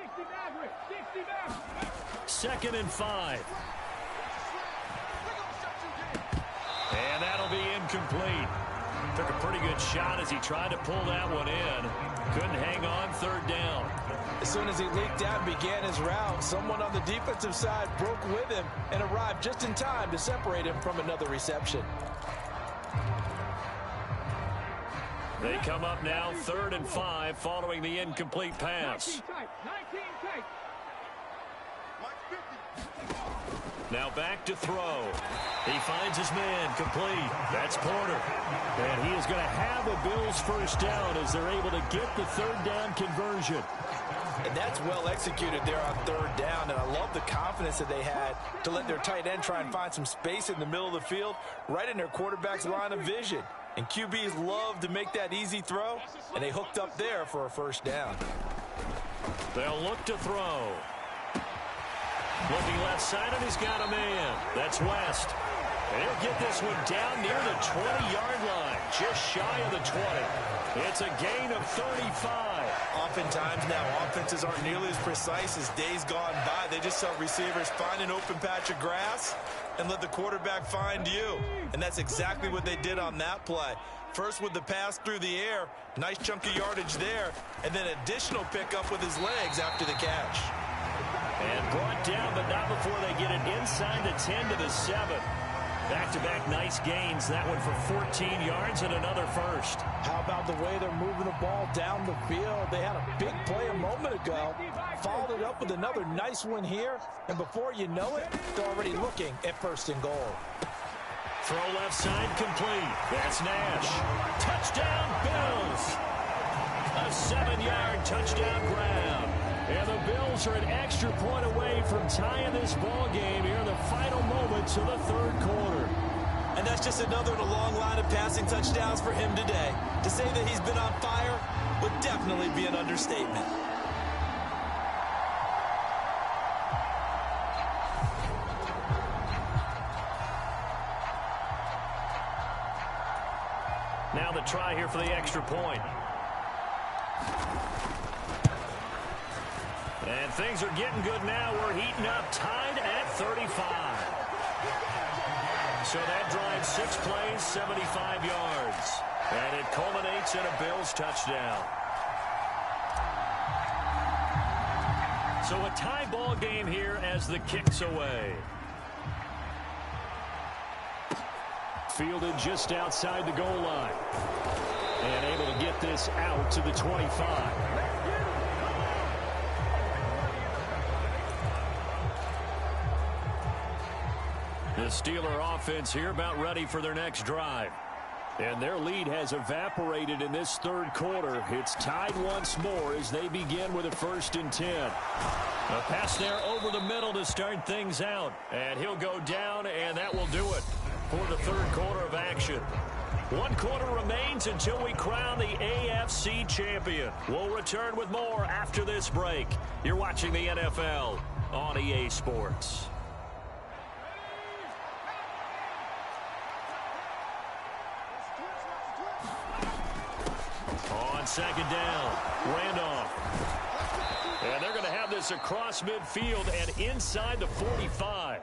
2nd and 5. And that'll be incomplete. Took a pretty good shot as he tried to pull that one in. Couldn't hang on, 3rd down. As soon as he leaked out and began his route, someone on the defensive side broke with him and arrived just in time to separate him from another reception. They come up now 3rd and 5 following the incomplete pass. Now back to throw. He finds his man complete. That's Porter. And he is going to have a Bills first down as they're able to get the 3rd down conversion. And that's well executed there on 3rd down, and I love the confidence that they had to let their tight end try and find some space in the middle of the field, right in their quarterback's line of vision. And QBs love to make that easy throw, and they hooked up there for a first down. They'll look to throw. Looking left side, and he's got a man. That's West. And he'll get this one down near the 20-yard line, just shy of the 20. It's a gain of 35. Oftentimes now, offenses aren't nearly as precise as days gone by. They just saw receivers find an open patch of grass and let the quarterback find you. And that's exactly what they did on that play. First with the pass through the air, nice chunk of yardage there, and then additional pickup with his legs after the catch. And brought down, but not before they get it inside the 10 to the 7. Back-to-back nice gains. That one for 14 yards and another first. How about the way they're moving the ball down the field? They had a big play a moment ago, followed it up with another nice one here, and before you know it, they're already looking at 1st and goal. Throw left side complete. That's Nash. Touchdown, Bills. A 7-yard touchdown grab. And the Bills are an extra point away from tying this ball game here in the final moments of the 3rd quarter. And that's just another in a long line of passing touchdowns for him today. To say that he's been on fire would definitely be an understatement. Now the try here for the extra point. And things are getting good now. We're heating up, tied at 35. So that drive, 6 plays, 75 yards. And it culminates in a Bills touchdown. So a tie ball game here as the kick's away. Fielded just outside the goal line. And able to get this out to the 25. The Steeler offense here about ready for their next drive. And their lead has evaporated in this third quarter. It's tied once more as they begin with a 1st and 10. A pass there over the middle to start things out. And he'll go down, and that will do it for the third quarter of action. 1 quarter remains until we crown the AFC champion. We'll return with more after this break. You're watching the NFL on EA Sports. On second down, Randolph. And they're going to have this across midfield and inside the 45.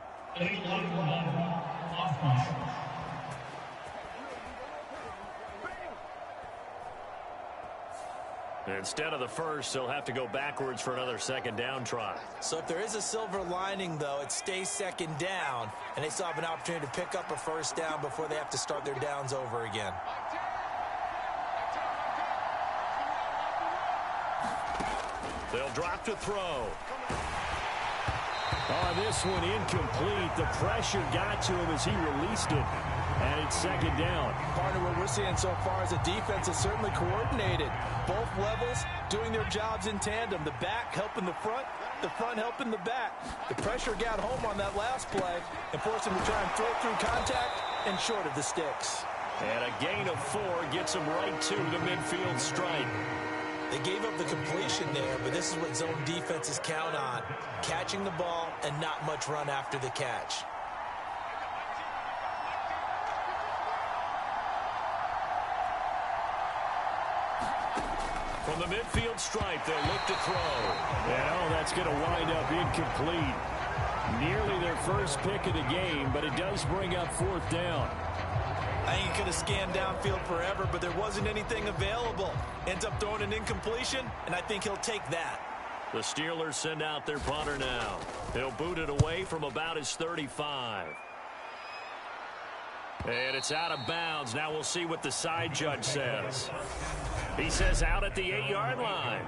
Instead of the first, they'll have to go backwards for another second down try. So if there is a silver lining, though, it stays second down, and they still have an opportunity to pick up a 1st down before they have to start their downs over again. They'll drop to throw. On this one, incomplete. The pressure got to him as he released it. And it's second down. Partner, what we're seeing so far is a defense is certainly coordinated. Both levels doing their jobs in tandem. The back helping the front helping the back. The pressure got home on that last play and forced him to try and throw through contact and short of the sticks. And a gain of 4 gets him right to the midfield stripe. They gave up the completion there, but this is what zone defenses count on. Catching the ball and not much run after the catch. From the midfield stripe, they'll look to throw. And that's going to wind up incomplete. Nearly their first pick of the game, but it does bring up 4th down. I think he could have scanned downfield forever, but there wasn't anything available. Ends up throwing an incompletion, and I think he'll take that. The Steelers send out their punter now. He'll boot it away from about his 35. And it's out of bounds. Now we'll see what the side judge says. He says out at the 8-yard line.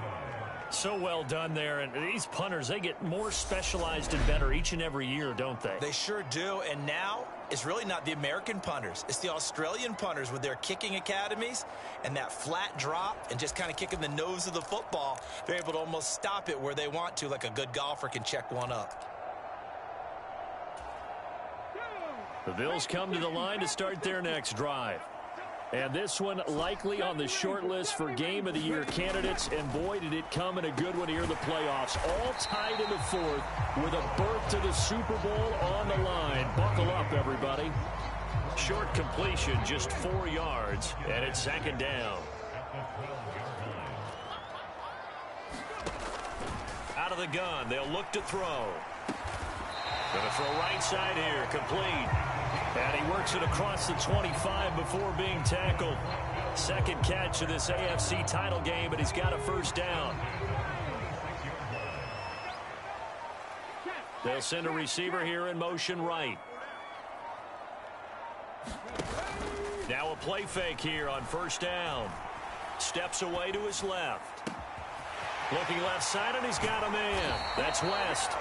So well done there. And these punters, they get more specialized and better each and every year, don't they? They sure do. And now it's really not the American punters. It's the Australian punters with their kicking academies and that flat drop and just kind of kicking the nose of the football. They're able to almost stop it where they want to, like a good golfer can check one up. The Bills come to the line to start their next drive. And this one likely on the short list for Game of the Year candidates. And boy, did it come in a good one here in the playoffs. All tied in the 4th with a berth to the Super Bowl on the line. Buckle up, everybody. Short completion, just 4 yards, and it's second down. Out of the gun, they'll look to throw. Going to throw right side here, complete. And he works it across the 25 before being tackled. Second catch of this AFC title game, but he's got a 1st down. They'll send a receiver here in motion right. Now a play fake here on 1st down. Steps away to his left. Looking left side, and he's got a man. That's West.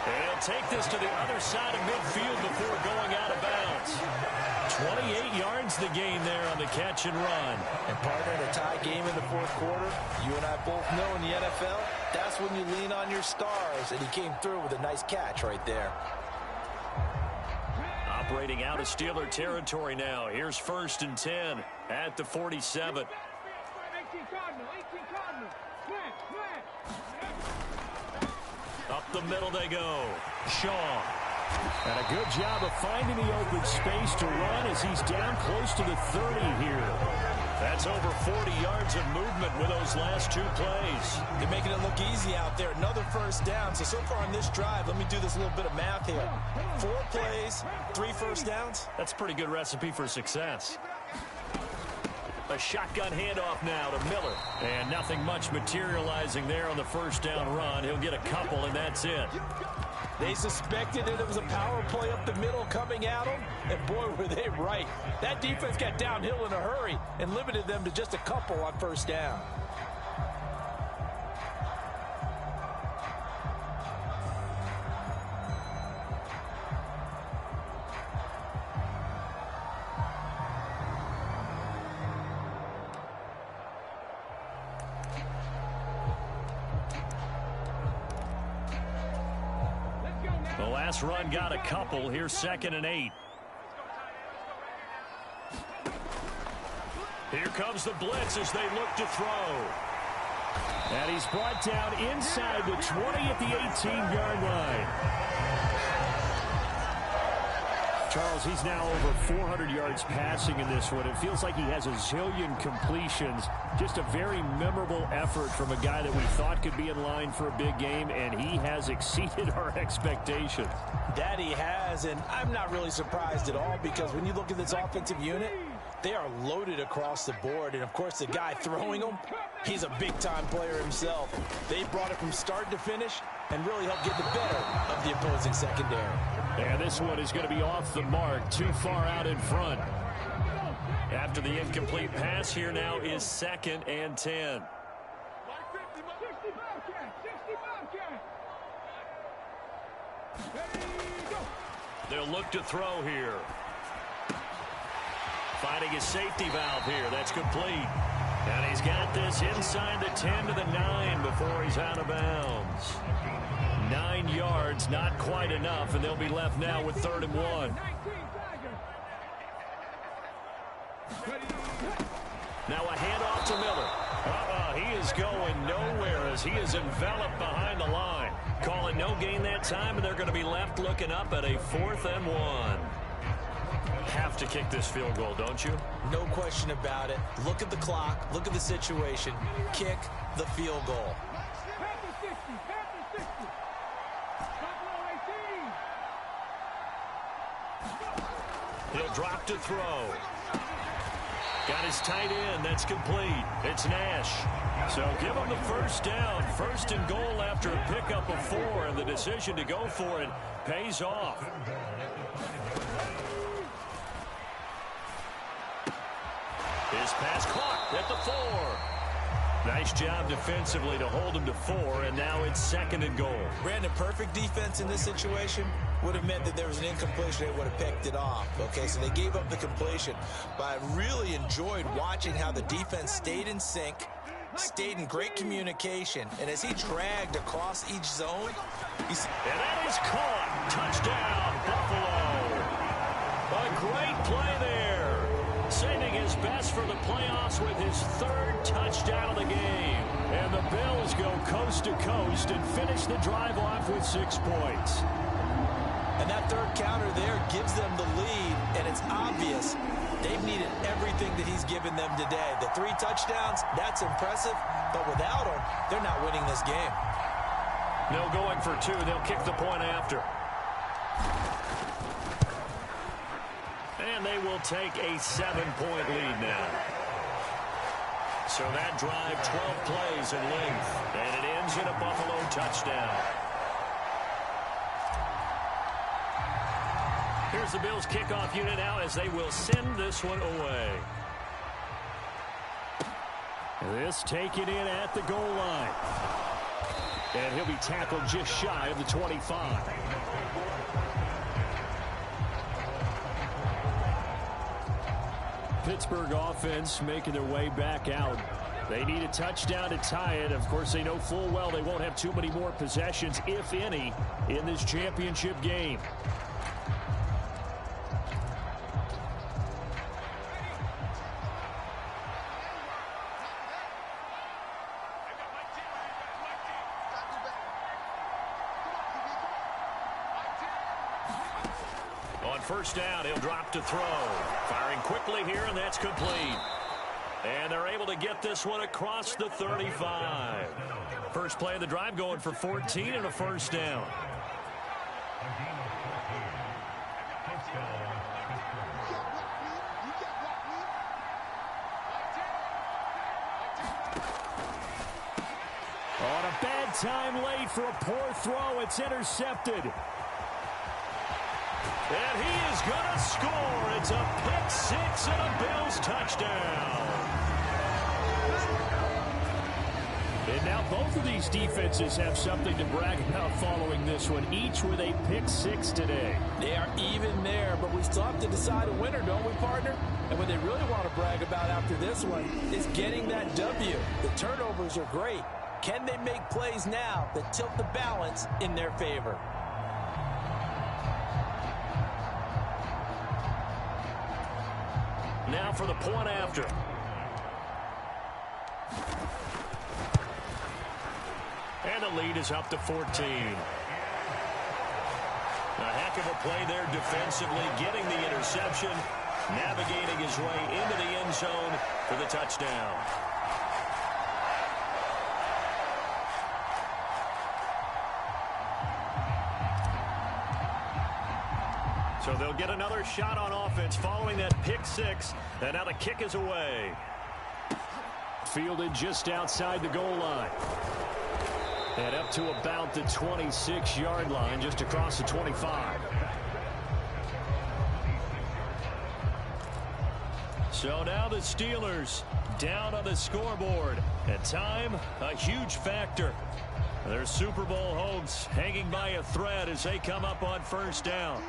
And he'll take this to the other side of midfield before going out of bounds. 28 yards the gain there on the catch and run. And partner, in a tie game in the 4th quarter, you and I both know in the NFL, that's when you lean on your stars. And he came through with a nice catch right there. Operating out of Steeler territory now. Here's 1st and 10 at the 47. Up the middle they go. Shaw. And a good job of finding the open space to run as he's down close to the 30 here. That's over 40 yards of movement with those last 2 plays. They're making it look easy out there. Another first down. So far on this drive, let me do this little bit of math here. 4 plays, 3 first downs. That's a pretty good recipe for success. A shotgun handoff now to Miller. And nothing much materializing there on the first down run. He'll get a couple, and that's it. They suspected that it was a power play up the middle coming at them, and boy, were they right. That defense got downhill in a hurry and limited them to just a couple on first down. The last run got a couple. Here's 2nd and 8. Here comes the blitz as they look to throw. And he's brought down inside the 20 at the 18-yard line. Charles, he's now over 400 yards passing in this one. It feels like he has a zillion completions. Just a very memorable effort from a guy that we thought could be in line for a big game, and he has exceeded our expectations. That he has, and I'm not really surprised at all, because when you look at this offensive unit, they are loaded across the board. And, of course, the guy throwing them, he's a big-time player himself. They brought it from start to finish and really helped get the better of the opposing secondary. And this one is going to be off the mark, too far out in front. After the incomplete pass, here now is 2nd and 10. They'll look to throw here. Finding his safety valve here. That's complete. And he's got this inside the 10 to the 9 before he's out of bounds. 9 yards, not quite enough, and they'll be left now with 3rd and 1. Now a handoff to Miller. He is going nowhere as he is enveloped behind the line. Call it no gain that time, and they're going to be left looking up at a 4th and 1. Have to kick this field goal, don't you? No question about it. Look at the clock. Look at the situation. Kick the field goal. He'll drop to throw. Got his tight end. That's complete. It's Nash. So give him the first down. 1st and goal after a pickup of 4, and the decision to go for it pays off. His pass caught at the 4. Nice job defensively to hold him to 4, and now it's 2nd and goal. Brandon, perfect defense in this situation would have meant that there was an incompletion. They would have picked it off. Okay, so they gave up the completion. But I really enjoyed watching how the defense stayed in sync, stayed in great communication, and as he dragged across each zone, and that is caught. Touchdown, Buffalo. A great play there. Saving his best for the playoffs with his 3rd touchdown of the game. And the Bills go coast to coast and finish the drive off with 6 points. And that 3rd counter there gives them the lead, and it's obvious they've needed everything that he's given them today. The 3 touchdowns, that's impressive, but without him, they're not winning this game. No going for 2. They'll kick the point after. And they will take a 7-point lead now. So that drive, 12 plays in length, and it ends in a Buffalo touchdown. Here's the Bills kickoff unit now as they will send this one away. This taken in at the goal line. And he'll be tackled just shy of the 25. Pittsburgh offense making their way back out. They need a touchdown to tie it. Of course, they know full well they won't have too many more possessions, if any, in this championship game. On first down, he'll drop to throw. Firing quickly here, and that's complete. And they're able to get this one across the 35. First play of the drive going for 14 and a first down. On a bad time late for a poor throw. It's intercepted. And he is going to score. It's a pick six and a Bills touchdown. And now both of these defenses have something to brag about following this one, each with a pick six today. They are even there, but we still have to decide a winner, don't we, partner? And what they really want to brag about after this one is getting that W. The turnovers are great. Can they make plays now that tilt the balance in their favor? Now for the point after. And the lead is up to 14. A heck of a play there defensively, getting the interception, navigating his way into the end zone for the touchdown. So they'll get another shot on offense following that pick six, and now the kick is away. Fielded just outside the goal line. And up to about the 26-yard line, just across the 25. So now the Steelers down on the scoreboard. And time, a huge factor. Their Super Bowl hopes hanging by a thread as they come up on first down.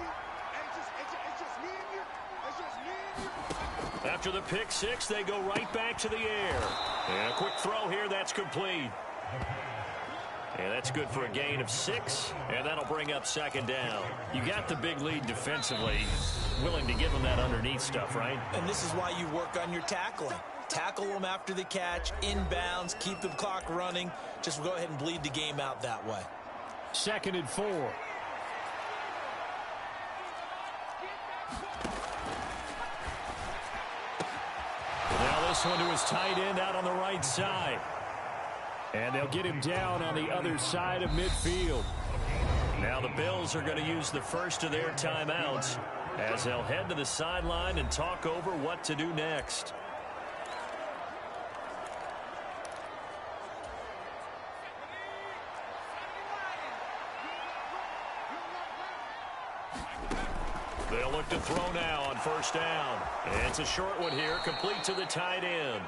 After the pick six, they go right back to the air. And a quick throw here, that's complete. And that's good for a gain of 6, and that'll bring up second down. You got the big lead defensively. Willing to give them that underneath stuff, right? And this is why you work on your tackling. Tackle them after the catch, inbounds, keep the clock running. Just go ahead and bleed the game out that way. 2nd and 4. Now this one to his tight end out on the right side. And they'll get him down on the other side of midfield. Now the Bills are going to use the first of their timeouts as they'll head to the sideline and talk over what to do next. They'll look to throw now on first down. And it's a short one here, complete to the tight end.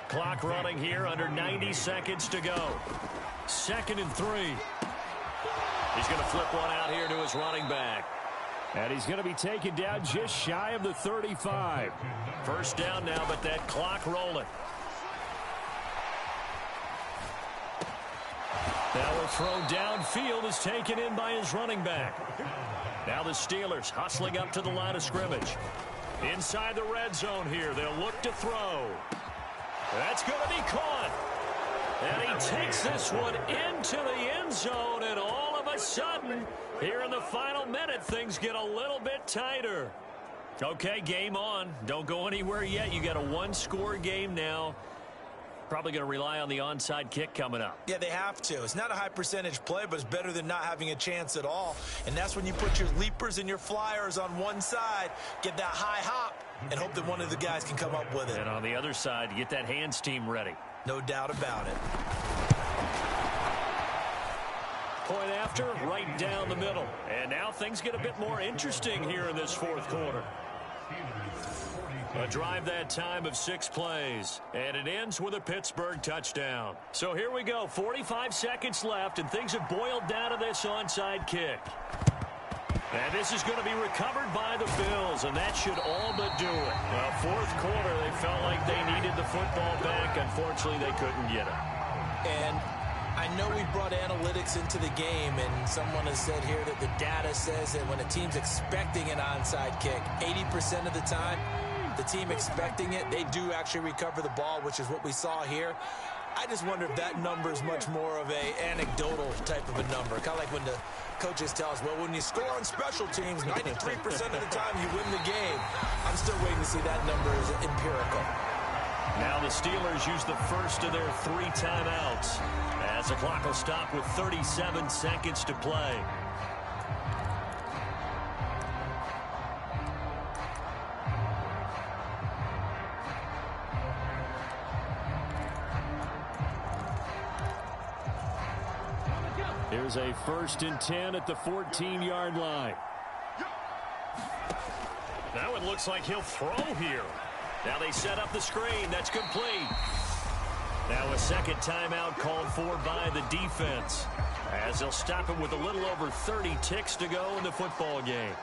Clock running here, under 90 seconds to go. 2nd and 3. He's going to flip one out here to his running back. And he's going to be taken down just shy of the 35. First down now, but that clock rolling. Now a throw downfield is taken in by his running back. Now the Steelers hustling up to the line of scrimmage. Inside the red zone here, they'll look to throw. That's going to be caught. And he takes this one into the end zone, and all of a sudden, here in the final minute, things get a little bit tighter. Okay, game on. Don't go anywhere yet. You got a one-score game now. Probably going to rely on the onside kick coming up. Yeah, they have to. It's not a high percentage play, but it's better than not having a chance at all. And that's when you put your leapers and your flyers on one side, get that high hop, and hope that one of the guys can come up with it. And on the other side, get that hands team ready. No doubt about it. Point after, right down the middle. And now things get a bit more interesting here in this fourth quarter. A drive that time of 6 plays, and it ends with a Pittsburgh touchdown. So here we go, 45 seconds left, and things have boiled down to this onside kick. And this is going to be recovered by the Bills, and that should all but do it. Well, fourth quarter, they felt like they needed the football back. Unfortunately, they couldn't get it. And I know we brought analytics into the game, and someone has said here that the data says that when a team's expecting an onside kick, 80% of the time, the team expecting it, they do actually recover the ball, which is what we saw here. I just wonder if that number is much more of a anecdotal type of a number. Kind of like when the coaches tell us, well, when you score on special teams, 93% of the time you win the game. I'm still waiting to obviously that number is empirical. Now the Steelers use the first of their 3 timeouts as the clock will stop with 37 seconds to play. Here's a 1st and 10 at the 14-yard line. Now it looks like he'll throw here. Now they set up the screen. That's complete. Now a second timeout called for by the defense, as they'll stop it with a little over 30 ticks to go in the football game.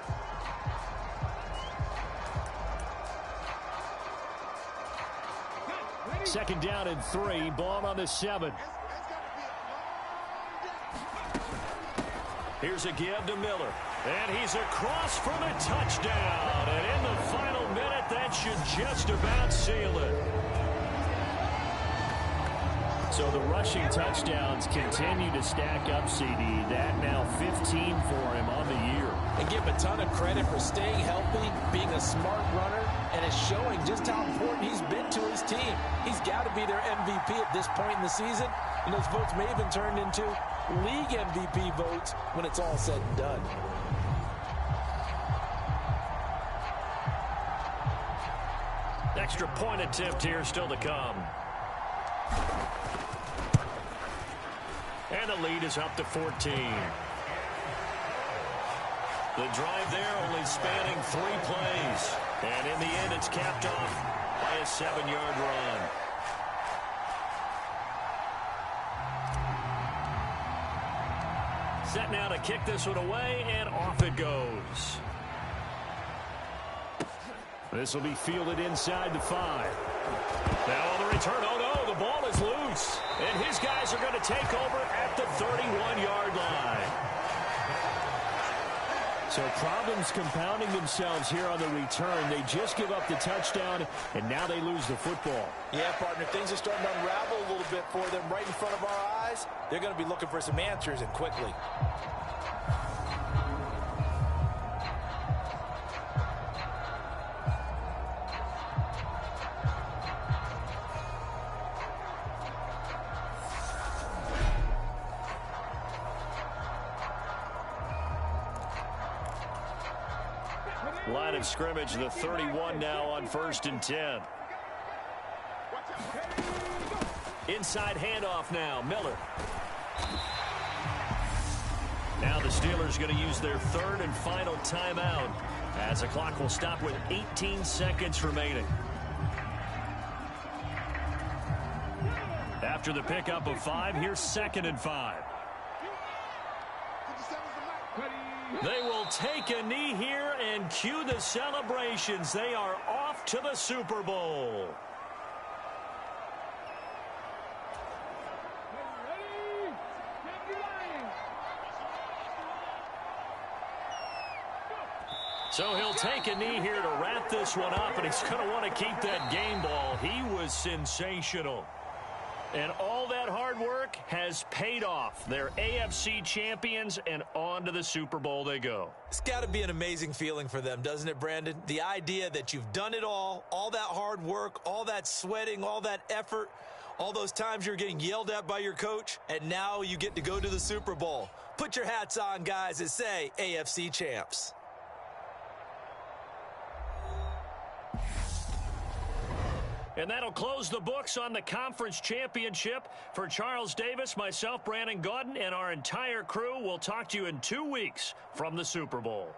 Second down and 3. Ball on the 7. Here's a give to Miller. And he's across for the touchdown. And in the final minute, that should just about seal it. So the rushing touchdowns continue to stack up, CD. That now 15 for him on the year. And give him a ton of credit for staying healthy, being a smart runner, and is showing just how important he's been to his team. He's got to be their MVP at this point in the season, and those votes may even turn into league MVP votes when it's all said and done. Extra point attempt here still to come. And the lead is up to 14. The drive there only spanning 3 plays. And in the end, it's capped off by a 7-yard run. Set now to kick this one away, and off it goes. This will be fielded inside the 5. Now on the return, oh no, the ball is loose. And his guys are going to take over at the 31-yard line. So problems compounding themselves here on the return. They just give up the touchdown, and now they lose the football. Yeah, partner, things are starting to unravel a little bit for them right in front of our eyes. They're going to be looking for some answers, and quickly. Line of scrimmage, the 31 now on 1st and 10. Inside handoff now, Miller. Now the Steelers going to use their 3rd and final timeout, as the clock will stop with 18 seconds remaining. After the pickup of 5, here's 2nd and 5. They will take a knee here and cue the celebrations. They are off to the Super Bowl. So he'll take a knee here to wrap this one up, and he's going to want to keep that game ball. He was sensational. And all that hard work has paid off. They're AFC champions, and on to the Super Bowl they go. It's got to be an amazing feeling for them, doesn't it, Brandon? The idea that you've done it all that hard work, all that sweating, all that effort, all those times you're getting yelled at by your coach, and now you get to go to the Super Bowl. Put your hats on, guys, and say AFC champs. And that'll close the books on the conference championship. For Charles Davis, myself, Brandon Gaudin, and our entire crew, we'll talk to you in 2 weeks from the Super Bowl.